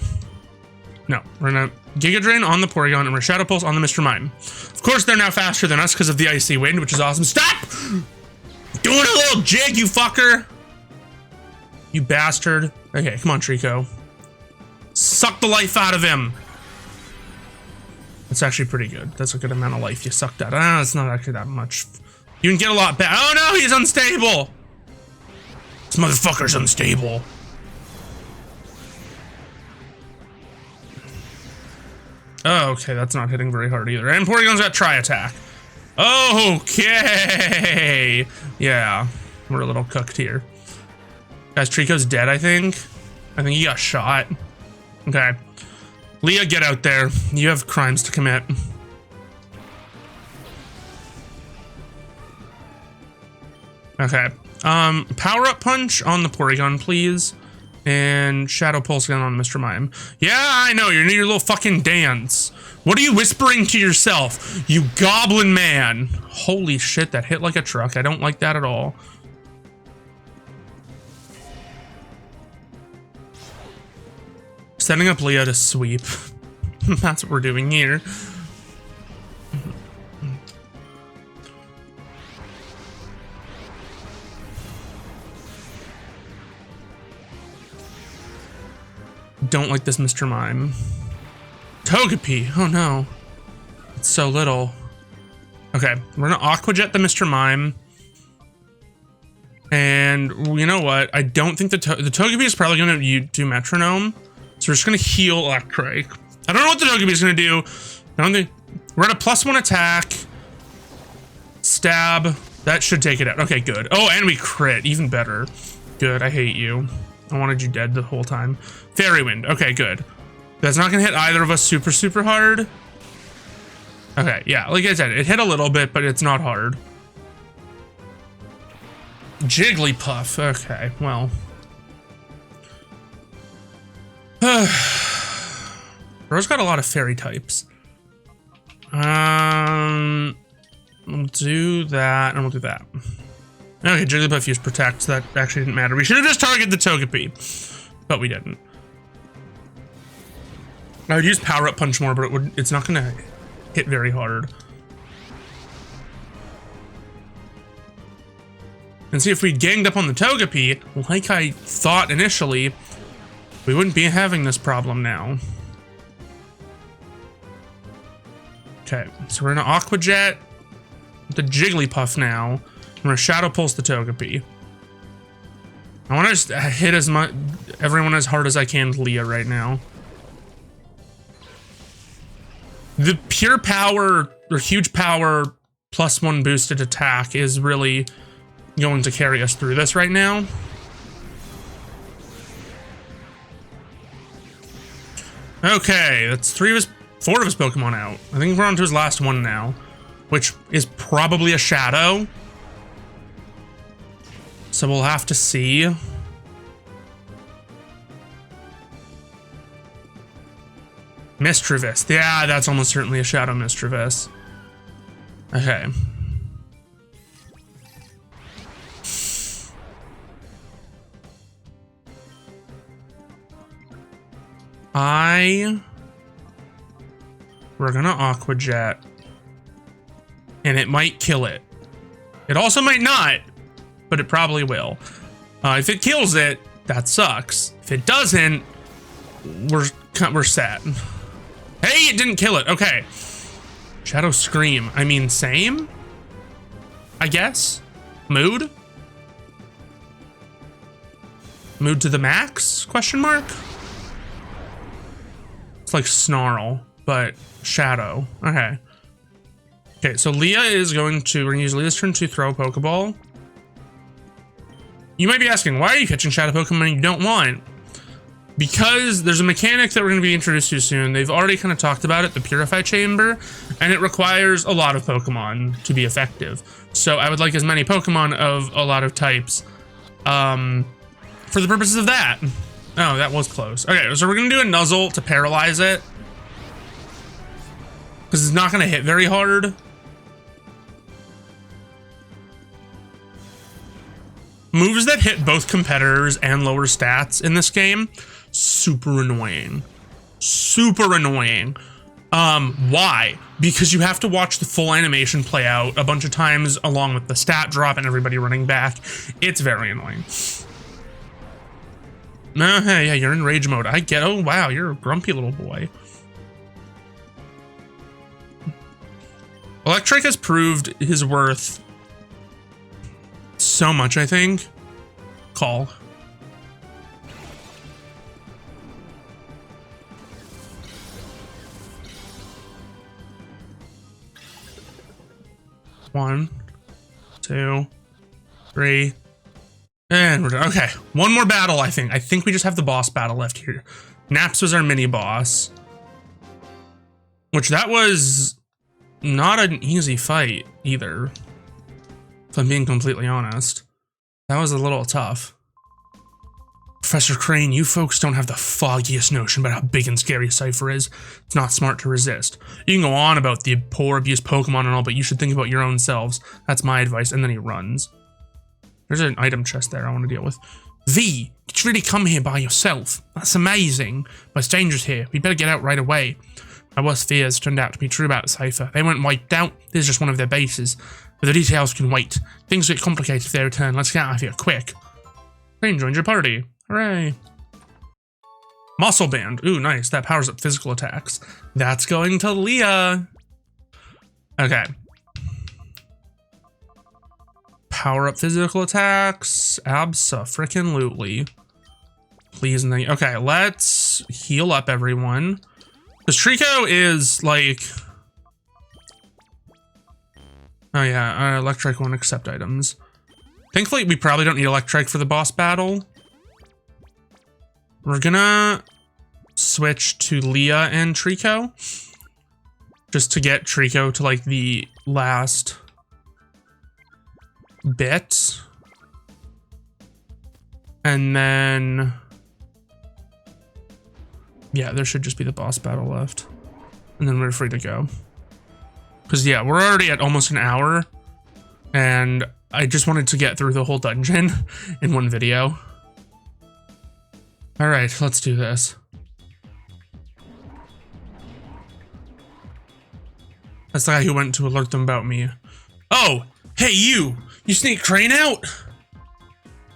No, we're gonna Giga Drain on the Porygon and we're Shadow Pulse on the Mr. Mime. Of course, they're now faster than us because of the Icy Wind, which is awesome. Stop! Doing a little jig, you fucker! You bastard. Okay, come on, Trico. Suck the life out of him. That's actually pretty good. That's a good amount of life you sucked out. Ah, it's not actually that much. You can get a lot back. Oh no, he's unstable! This motherfucker's unstable. Oh, okay, that's not hitting very hard either. And Porygon's got Tri-Attack. Okay! Yeah, we're a little cooked here. Guys, Trico's dead, I think. I think he got shot. Okay. Leah, get out there. You have crimes to commit. Okay. Power-up punch on the Porygon, please. And Shadow Pulse again on Mr. Mime. Yeah, I know, you're in your little fucking dance. What are you whispering to yourself, you goblin man? Holy shit, that hit like a truck. I don't like that at all. Setting up Leah to sweep. That's what we're doing here. Don't like this Mr. Mime. Togepi. Oh no. It's so little. Okay, we're gonna Aqua Jet the Mr. Mime. And you know what? I don't think the Togepi is probably gonna do Metronome. So we're just gonna heal Electric. I don't know what the Togepi is gonna do. I don't think we're at a +1 attack. Stab. That should take it out. Okay, good. Oh, and we crit. Even better. Good. I hate you. I wanted you dead the whole time. Fairy Wind. Okay, good. That's not gonna hit either of us super, super hard. Okay, yeah, like I said, it hit a little bit, but it's not hard. Jigglypuff. Okay, well. Bro's got a lot of fairy types. We'll do that, and we'll do that. Okay, Jigglypuff used Protect, so that actually didn't matter. We should have just targeted the Togepi, but we didn't. I would use Power Up Punch more, but it's not gonna hit very hard. And see, if we ganged up on the Togepi, like I thought initially, we wouldn't be having this problem now. Okay, so we're gonna Aqua Jet the Jigglypuff now. I'm gonna Shadow Pulse the Togepi. I want to just hit everyone as hard as I can with Leah right now. The pure power or huge power +1 boosted attack is really going to carry us through this right now. Okay, that's 4 of his Pokemon out. I think we're on to his last one now, which is probably a Shadow. So we'll have to see. Mischievous. Yeah, that's almost certainly a Shadow Mischievous. Okay. We're gonna Aqua Jet. And it might kill it. It also might not, but it probably will. If it kills it, that sucks. If it doesn't, we're set. Hey, it didn't kill it. Okay. Shadow Scream. I mean, same? I guess? Mood? Mood to the max? Question mark? It's like Snarl, but Shadow. Okay. Okay, so Leah is we're gonna use Leah's turn to throw a Pokeball. You might be asking, why are you catching Shadow Pokemon you don't want? Because there's a mechanic that we're going to be introduced to soon. They've already kind of talked about it, the Purified Chamber, and it requires a lot of Pokemon to be effective. So I would like as many Pokemon of a lot of types for the purposes of that. Oh, that was close. Okay, so we're going to do a Nuzzle to paralyze it. Because it's not going to hit very hard. Moves that hit both competitors and lower stats in this game, super annoying. Super annoying. Why? Because you have to watch the full animation play out a bunch of times along with the stat drop and everybody running back. It's very annoying. Hey, yeah, you're in rage mode. I get, oh wow, you're a grumpy little boy. Electric has proved his worth so much, I think. Call. One, 2, 3, and we're done. Okay, one more battle, I think. I think we just have the boss battle left here. Naps was our mini boss, which that was not an easy fight either, if I'm being completely honest. That was a little tough. Professor Crane, you folks don't have the foggiest notion about how big and scary Cipher is. It's not smart to resist. You can go on about the poor abused Pokemon and all, but you should think about your own selves. That's my advice. And then he runs. There's an item chest there I want to deal with. V, did you really come here by yourself? That's amazing. But it's dangerous here. We'd better get out right away. My worst fears turned out to be true about Cipher. They weren't wiped out. This is just one of their bases. But the details can wait. Things get complicated if they return. Let's get out of here quick. Crane joined your party. Hooray. Muscle Band. Ooh, nice. That powers up physical attacks. That's going to Leah. Okay. Power up physical attacks. Abso-frickin-lutely. Please and thank you. Okay, let's heal up everyone. This Trico is like... Oh yeah, Electric won't accept items. Thankfully, we probably don't need Electric for the boss battle. We're gonna switch to Leah and Trico. Just to get Trico to like the last bit. And then... Yeah, there should just be the boss battle left. And then we're free to go. Because, yeah, we're already at almost an hour. And I just wanted to get through the whole dungeon in one video. Alright, let's do this. That's the guy who went to alert them about me. Oh! Hey, you! You sneak Crane out?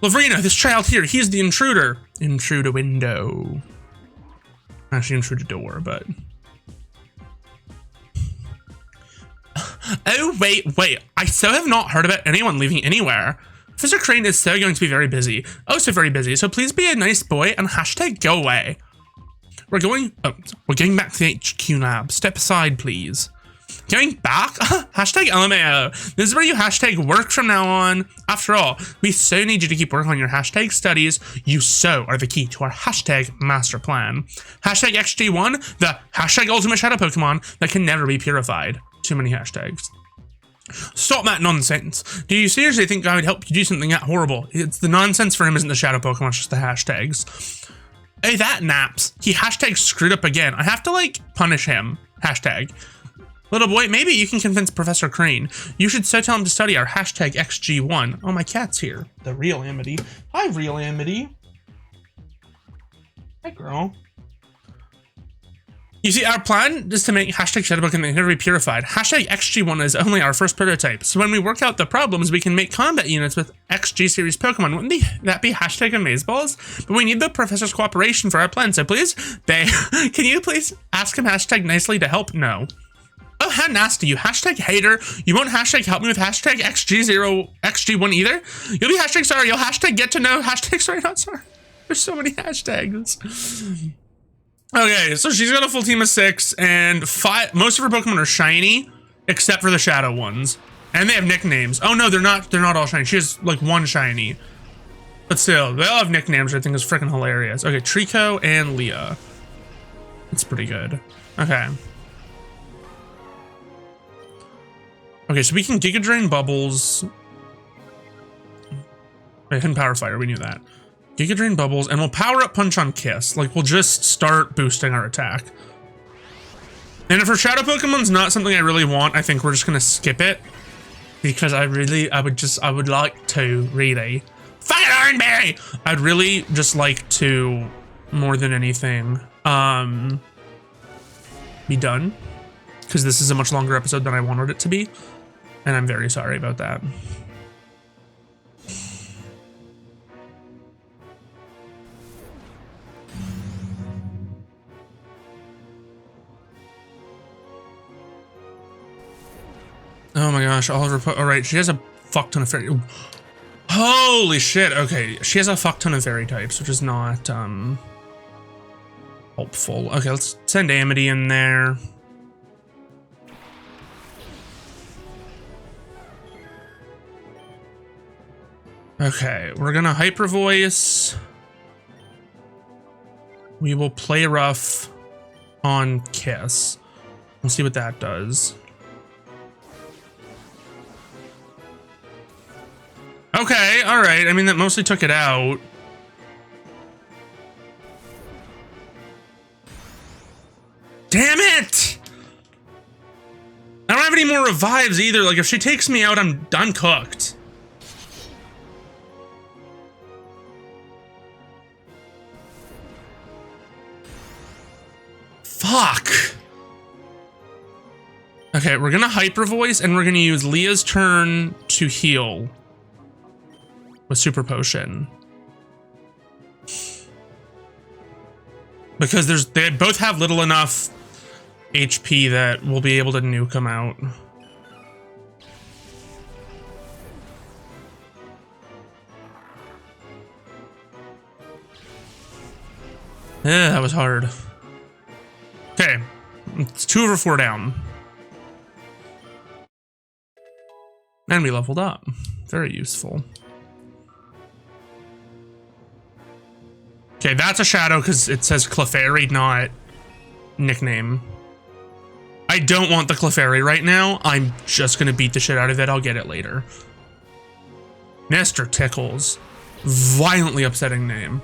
Lovrina, this child here, he's the intruder. Intrude a window. Actually, intrude a door, but... Oh, wait. I so have not heard about anyone leaving anywhere. Professor Crane is so going to be very busy. Oh, so very busy. So please be a nice boy and hashtag go away. We're going back to the HQ lab. Step aside, please. Going back? Hashtag LMAO. This is where you hashtag work from now on. After all, we so need you to keep working on your hashtag studies. You so are the key to our hashtag master plan. Hashtag XG1, the hashtag ultimate shadow Pokemon that can never be purified. Too many hashtags. Stop that nonsense. Do you seriously think I would help you do something that horrible? It's the nonsense for him isn't the shadow Pokemon, it's just the hashtags. Hey, that Naps. He hashtag screwed up again. I have to like punish him. Hashtag. Little boy, maybe you can convince Professor Crane. You should so tell him to study our hashtag XG1. Oh, my cat's here. The real Amity. Hi, real Amity. Hi, girl. You see, our plan is to make hashtag Shadow Pokemon never be purified. Hashtag XG1 is only our first prototype, so when we work out the problems, we can make combat units with XG series Pokemon. Wouldn't that be hashtag Amazeballs? But we need the professor's cooperation for our plan, so please, can you please ask him hashtag nicely to help? No. Oh, how nasty. You hashtag hater. You won't hashtag help me with hashtag XG0, XG1 either? You'll be hashtag sorry. You'll hashtag get to know. Hashtag sorry, not sorry. There's so many hashtags. Okay, so she's got a full team of 6 and 5. Most of her Pokemon are shiny, except for the shadow ones. And they have nicknames. Oh no, they're not all shiny. She has like 1 shiny. But still, they all have nicknames, which I think is freaking hilarious. Okay, Trico and Leah. It's pretty good. Okay. Okay, so we can Giga Drain Bubbles. Wait, hidden Power Fire, we knew that. Giga Drain Bubbles, and we'll power up Punch on Kiss. Like, we'll just start boosting our attack. And if her Shadow Pokemon's not something I really want, I think we're just gonna skip it. Because I would like to, really. Fire Oranberry! I'd really just like to, more than anything, be done. Because this is a much longer episode than I wanted it to be. And I'm very sorry about that. Oh my gosh, all of her alright, she has a fuck ton of fairy. Holy shit, okay. She has a fuck ton of fairy types, which is not helpful. Okay, let's send Amity in there. Okay, we're gonna Hyper Voice. We will play rough on Kiss. We'll see what that does. Okay, alright. I mean, that mostly took it out. Damn it! I don't have any more revives either. Like, if she takes me out, I'm done cooked. Fuck. Okay, we're gonna Hyper Voice, and we're gonna use Leah's turn to heal with Super Potion. Because they both have little enough HP that we'll be able to nuke them out. Yeah, that was hard. Okay, it's 2 over 4 down. And we leveled up. Very useful. Okay, that's a shadow because it says Clefairy, not nickname. I don't want the Clefairy right now. I'm just gonna beat the shit out of it. I'll get it later. Mr. Tickles. Violently upsetting name.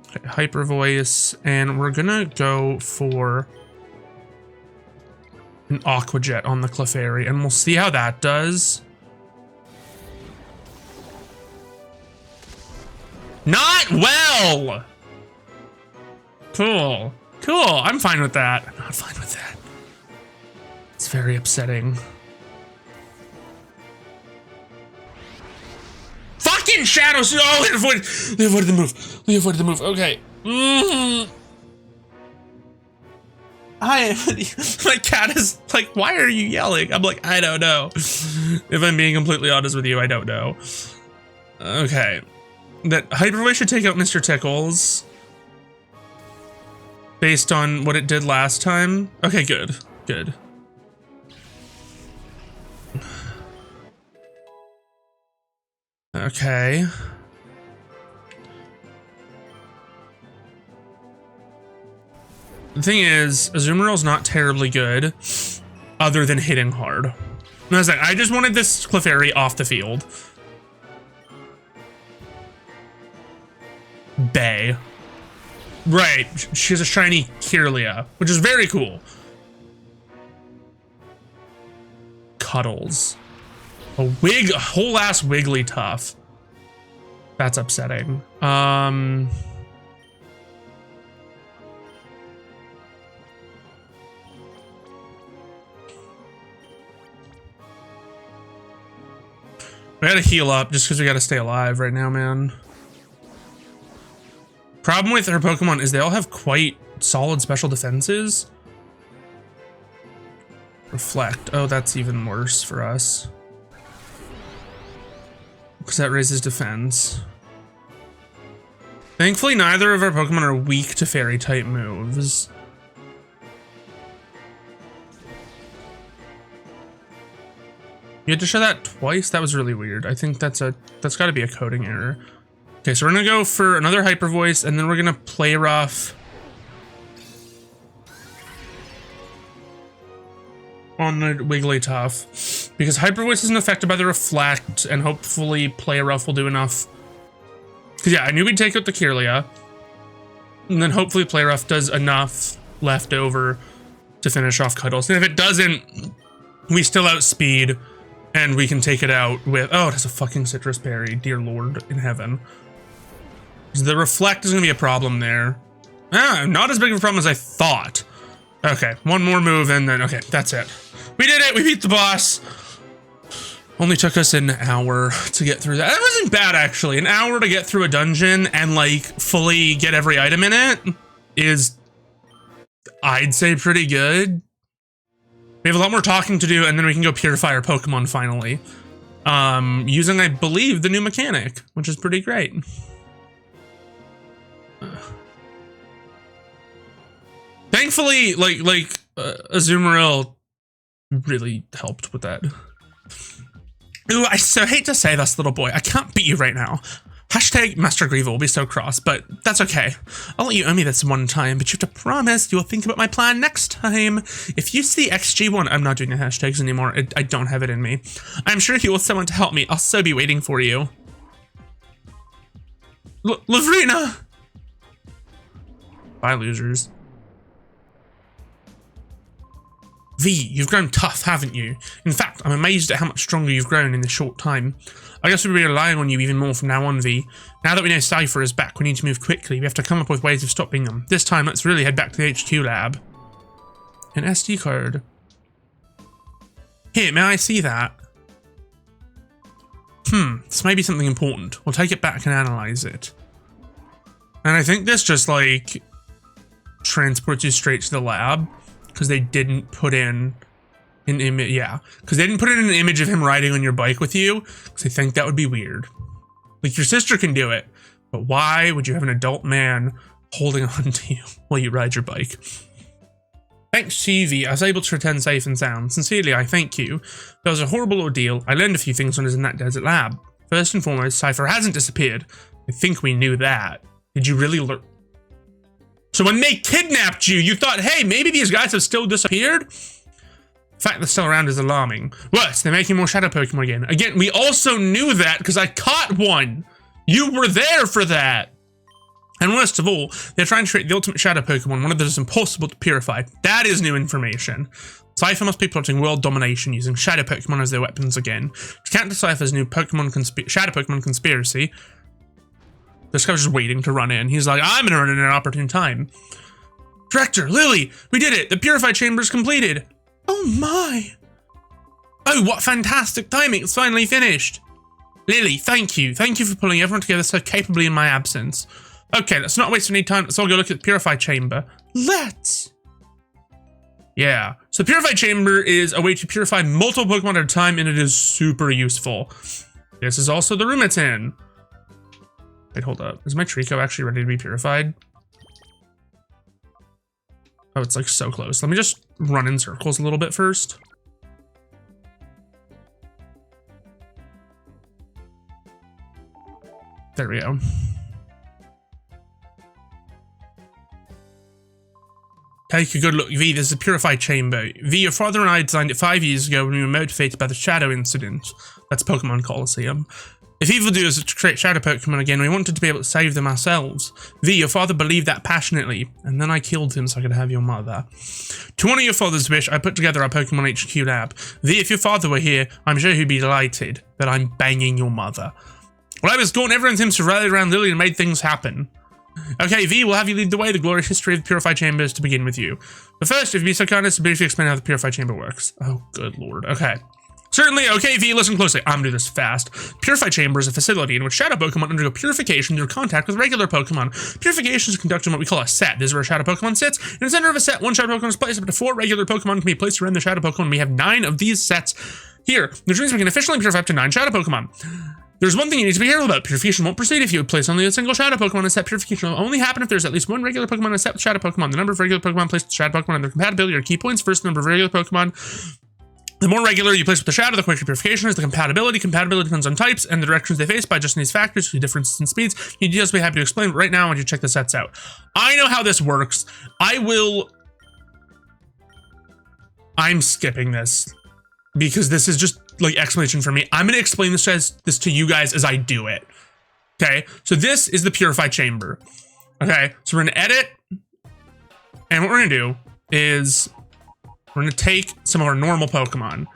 Okay, Hyper Voice, and we're gonna go for an Aqua Jet on the Clefairy, and we'll see how that does. Not well! Cool. Cool, I'm fine with that. I'm not fine with that. It's very upsetting. Fucking shadows! Oh, they avoided the move. They avoided the move. Okay. My cat is like, why are you yelling? I'm like, I don't know. If I'm being completely honest with you, I don't know. Okay. That Hyper Voice should take out Mr. Tickles. Based on what it did last time. Okay, good. Good. Okay. The thing is, Azumarill's not terribly good, other than hitting hard. And I was like, I just wanted this Clefairy off the field. Bay. Right, she has a shiny Kirlia, which is very cool. Cuddles. A whole ass Wigglytuff. That's upsetting. We gotta heal up just because we gotta stay alive right now, man. Problem with her Pokemon is they all have quite solid special defenses. Reflect. Oh, that's even worse for us. Because that raises defense. Thankfully, neither of our Pokemon are weak to Fairy-type moves. You had to show that twice? That was really weird. I think that's gotta be a coding error. Okay, so we're gonna go for another Hyper Voice, and then we're gonna play rough on the Wigglytuff, because Hyper Voice isn't affected by the Reflect, and hopefully play rough will do enough. Because yeah, I knew we'd take out the Kirlia, and then hopefully play rough does enough left over to finish off Cuddles. And if it doesn't, we still outspeed, and we can take it out with, oh, it has a fucking Citrus Berry, dear Lord in heaven. The Reflect is going to be a problem there. Not as big of a problem as I thought. Okay, one more move and then, okay, that's it. We did it, we beat the boss. Only took us an hour to get through that. That wasn't bad, actually. An hour to get through a dungeon and, like, fully get every item in it is, I'd say, pretty good. We have a lot more talking to do, and then we can go purify our Pokemon finally. Using, I believe, the new mechanic, which is pretty great. Thankfully, Azumarill really helped with that. Ooh, I so hate to say this, little boy. I can't beat you right now. Hashtag Master Griever will be so cross, but that's okay. I'll let you owe me this one time, but you have to promise you will think about my plan next time. If you see XG1, I'm not doing the hashtags anymore. I don't have it in me. I'm sure he will someone to help me. I'll so be waiting for you. Lovrina! Bye, losers. V, you've grown tough, haven't you? In fact, I'm amazed at how much stronger you've grown in this short time. I guess we'll be relying on you even more from now on, V. Now that we know Cipher is back, we need to move quickly. We have to come up with ways of stopping them. This time, let's really head back to the HQ lab. An SD card. Here, may I see that? this may be something important. We'll take it back and analyze it. And I think this just like transports you straight to the lab because they didn't put in an image. Yeah, because they didn't put in an image of him riding on your bike with you because they think that would be weird. Like, your sister can do it, but why would you have an adult man holding on to you while you ride your bike? Thanks, CV. I was able to return safe and sound. Sincerely, I thank you. That was a horrible ordeal. I learned a few things when I was in that desert lab. First and foremost, Cipher hasn't disappeared. I think we knew that. Did you really learn? So when they kidnapped you, you thought, hey, maybe these guys have still disappeared? The fact they're still around is alarming. Worse, they're making more shadow Pokemon again. Again, we also knew that because I caught one. You were there for that. And worst of all, they're trying to create the ultimate shadow Pokemon, one of those impossible to purify. That is new information. Cipher must be plotting world domination using shadow Pokemon as their weapons again. To counter Cipher's new shadow Pokemon conspiracy, this guy's just waiting to run in. He's like, I'm gonna run in at an opportune time. Director, Lily, we did it. The purified chamber is completed. Oh my. Oh, what fantastic timing. It's finally finished. Lily, thank you. Thank you for pulling everyone together so capably in my absence. Okay, let's not waste any time. Let's all go look at the purified chamber. Let's. Yeah. So the purified chamber is a way to purify multiple Pokemon at a time, and it is super useful. This is also the room it's in. Wait, hold up. Is my Trico actually ready to be purified? Oh, it's like so close. Let me just run in circles a little bit first. There we go. Take a good look, V. This is a purified chamber. V, your father and I designed it 5 years ago when we were motivated by the Shadow incident. That's Pokemon Coliseum. If evildoers are to create Shadow Pokemon again, we wanted to be able to save them ourselves. V, your father believed that passionately, and then I killed him so I could have your mother. To honor your father's wish, I put together our Pokemon HQ lab. V, if your father were here, I'm sure he'd be delighted that I'm banging your mother. Well, I was gone, everyone seems to rally around Lily and made things happen. Okay, V, we'll have you lead the way, the glorious history of the purified chambers to begin with you. But first, if you'd be so kind as to briefly explain how the purified chamber works. Oh, good lord. Okay. Certainly, okay, V, listen closely. I'm gonna do this fast. Purified chamber is a facility in which shadow Pokemon undergo purification through contact with regular Pokemon. Purification is conducted in what we call a set. This is where a shadow Pokemon sits. In the center of a set, one shadow Pokemon is placed. Up to 4 regular Pokemon can be placed around the shadow Pokemon. We have 9 of these sets here, which means we can efficiently purify up to 9 shadow Pokemon. There's one thing you need to be careful about. Purification won't proceed if you place only a single shadow Pokemon in a set. Purification will only happen if there's at least 1 regular Pokemon in a set with shadow Pokemon. The number of regular Pokemon placed with shadow Pokemon and their compatibility are key points. First, the number of regular Pokemon. The more regular you place with the shadow, the quicker purification is. The compatibility. Compatibility depends on types and the directions they face by adjusting these factors to differences in speeds. You just be happy to explain, but right now I want you to check the sets out. I know how this works. I'm skipping this because this is just like explanation for me. I'm going to explain this to you guys as I do it. Okay, so this is the purified chamber. Okay, so we're going to edit, and what we're going to do is we're going to take some of our normal Pokemon.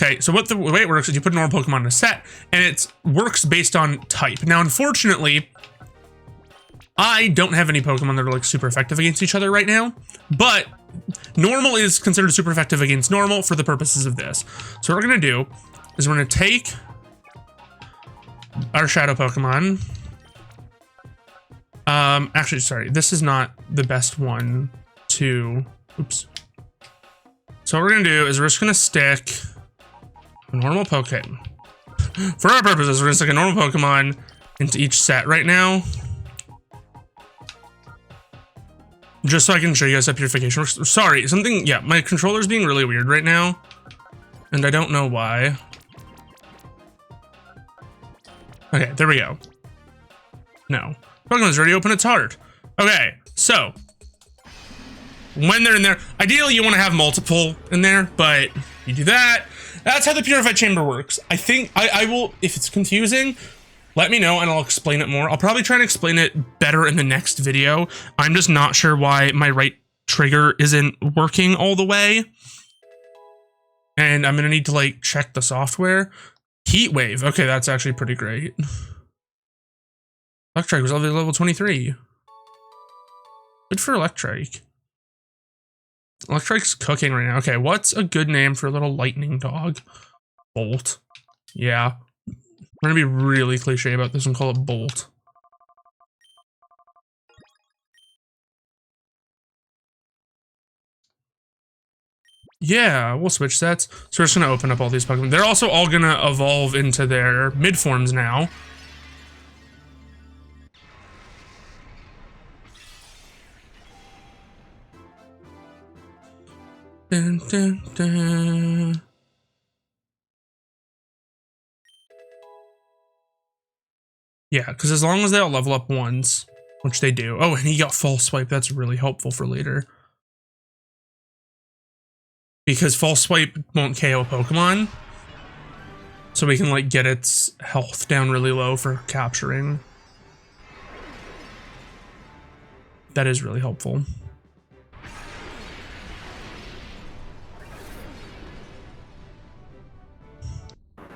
Okay, so the way it works is you put a normal Pokemon in a set, and it works based on type. Now, unfortunately, I don't have any Pokemon that are like super effective against each other right now, but normal is considered super effective against normal for the purposes of this. So what we're going to do is we're going to take our shadow Pokemon. Actually, sorry, this is not the best one to, oops. So what we're going to do is we're just going to stick a normal Pokemon. For our purposes, we're going to stick a normal Pokemon into each set right now. Just so I can show you guys how purification works. Sorry, yeah, my controller's being really weird right now. And I don't know why. Okay, there we go. No. Pokemon's ready to open its heart. Okay, so when they're in there, ideally you want to have multiple in there, but you do that. That's how the purified chamber works. I think I will, if it's confusing, let me know and I'll explain it more. I'll probably try and explain it better in the next video. I'm just not sure why my right trigger isn't working all the way. And I'm gonna need to like check the software. Heat wave. Okay, that's actually pretty great. Electrike was already level 23. Good for Electrike. Electrike's cooking right now. Okay, what's a good name for a little lightning dog? Bolt. Yeah. We're gonna be really cliche about this and call it Bolt. Yeah, we'll switch sets. So we're just gonna open up all these Pokemon. They're also all gonna evolve into their mid forms now. Dun, dun, dun. Yeah, because as long as they all level up once, which they do. Oh, and he got False Swipe. That's really helpful for later. Because False Swipe won't KO a Pokemon. So we can like get its health down really low for capturing. That is really helpful.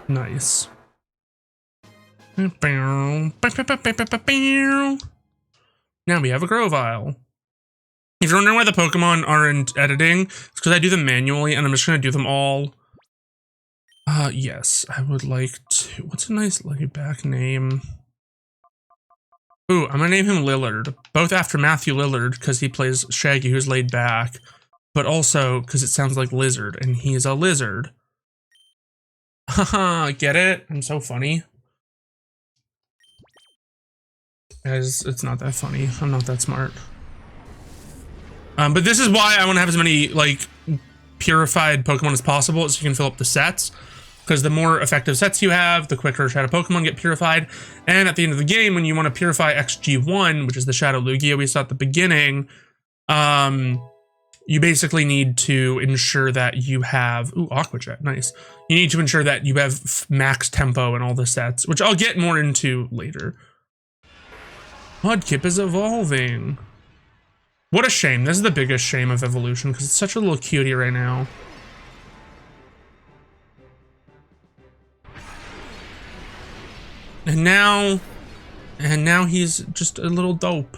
Nice. Now we have a Grovyle. If you're wondering why the Pokemon aren't editing, it's because I do them manually and I'm just going to do them all. Yes, I would like to. What's a nice laid back name? Ooh, I'm going to name him Lillard. Both after Matthew Lillard because he plays Shaggy who's laid back, but also because it sounds like lizard and he is a lizard. Haha, get it? I'm so funny. Guys, it's not that funny. I'm not that smart. But this is why I want to have as many, like, purified Pokemon as possible so you can fill up the sets. Because the more effective sets you have, the quicker Shadow Pokemon get purified. And at the end of the game, when you want to purify XG1, which is the Shadow Lugia we saw at the beginning, you basically need to ensure that you have... Ooh, Aqua Jet, nice. You need to ensure that you have max tempo in all the sets, which I'll get more into later. Mudkip is evolving. What a shame. This is the biggest shame of evolution because it's such a little cutie right now. And now he's just a little dope.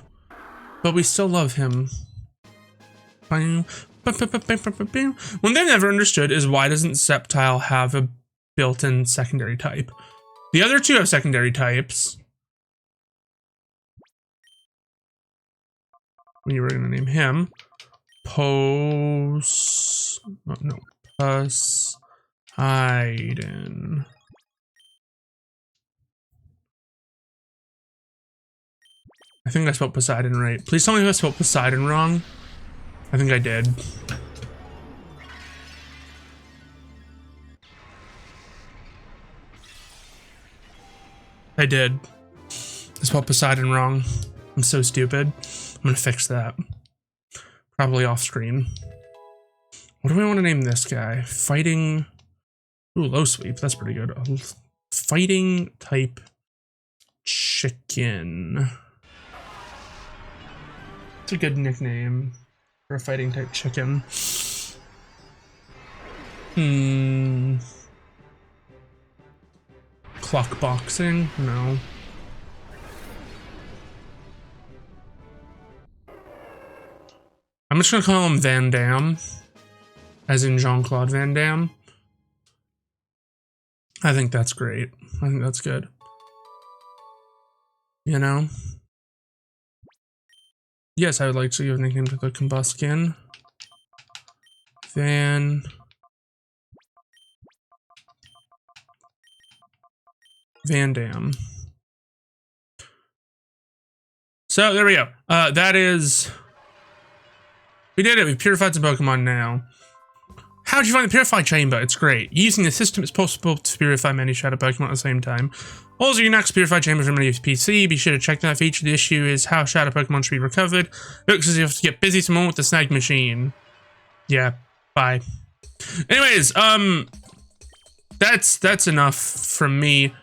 But we still love him. One thing I've never understood is why doesn't Sceptile have a built-in secondary type? The other two have secondary types. We were gonna name him Poseidon. I think I spelled Poseidon right. Please tell me if I spelled Poseidon wrong. I think I did. I did. I spelled Poseidon wrong. I'm so stupid. I'm gonna fix that. Probably off screen. What do we want to name this guy? Fighting... Ooh, low sweep. That's pretty good. Fighting type chicken. It's a good nickname for a fighting type chicken. Clock boxing? No. I'm just gonna call him Van Damme, as in Jean-Claude Van Damme. I think that's great. I think that's good. You know? Yes, I would like to give a nickname to the Combuskin. Van Damme. So there we go. That is... We did it. We've purified some Pokemon now. How did you find the Purify Chamber? It's great. Using the system, it's possible to purify many Shadow Pokemon at the same time. Also, your next Purify Chamber from any PC. Be sure to check that feature. The issue is how Shadow Pokemon should be recovered. Looks as if you have to get busy some more with the snag machine. Yeah, bye. Anyways, that's enough from me.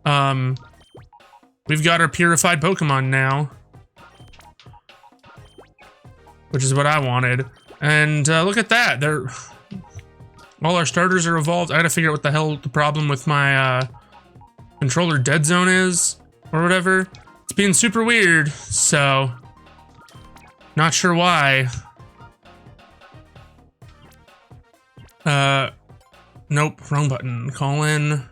We've got our purified Pokemon now, which is what I wanted. And look at that. All our starters are evolved. I gotta figure out what the hell the problem with my controller dead zone is, or whatever. It's being super weird, so not sure why. Nope, wrong button. Colin.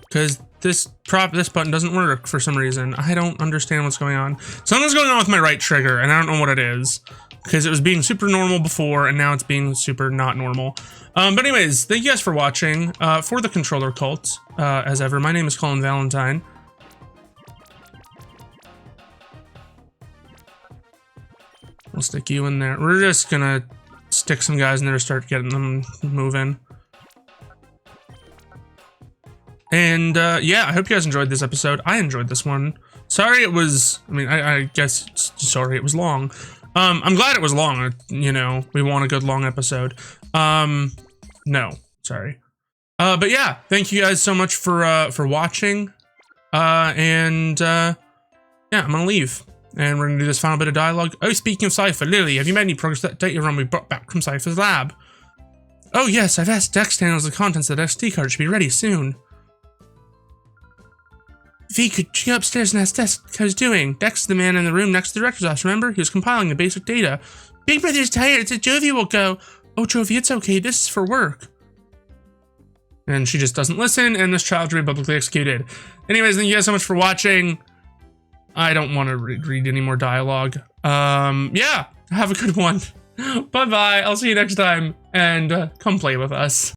because this button doesn't work for some reason. I don't understand what's going on. Something's going on with my right trigger, and I don't know what it is, because it was being super normal before, and now it's being super not normal. But anyways, thank you guys for watching. For the controller cult, as ever, my name is Colin Valentine. We'll stick you in there. We're just gonna stick some guys in there to start getting them moving. And yeah, I hope you guys enjoyed this episode. I enjoyed this one. Sorry it was, I guess, sorry it was long. I'm glad it was long. You know, we want a good long episode. No, sorry. But yeah, thank you guys so much for watching. Yeah, I'm gonna leave. And we're gonna do this final bit of dialogue. Oh, speaking of Cipher, Lily, have you made any progress with that data run we brought back from Cipher's lab? Oh yes, I've asked Dex to handle the contents of the SD card. It should be ready soon. V, could you go upstairs and ask Dex how he's doing? Dex is the man in the room next to the director's office, remember? He was compiling the basic data. Big Brother's tired, it's a Jovi will go. Oh, Jovi, it's okay, this is for work. And she just doesn't listen, and this child will be publicly executed. Anyways, thank you guys so much for watching. I don't want to read any more dialogue. Yeah, have a good one. Bye-bye, I'll see you next time, and come play with us.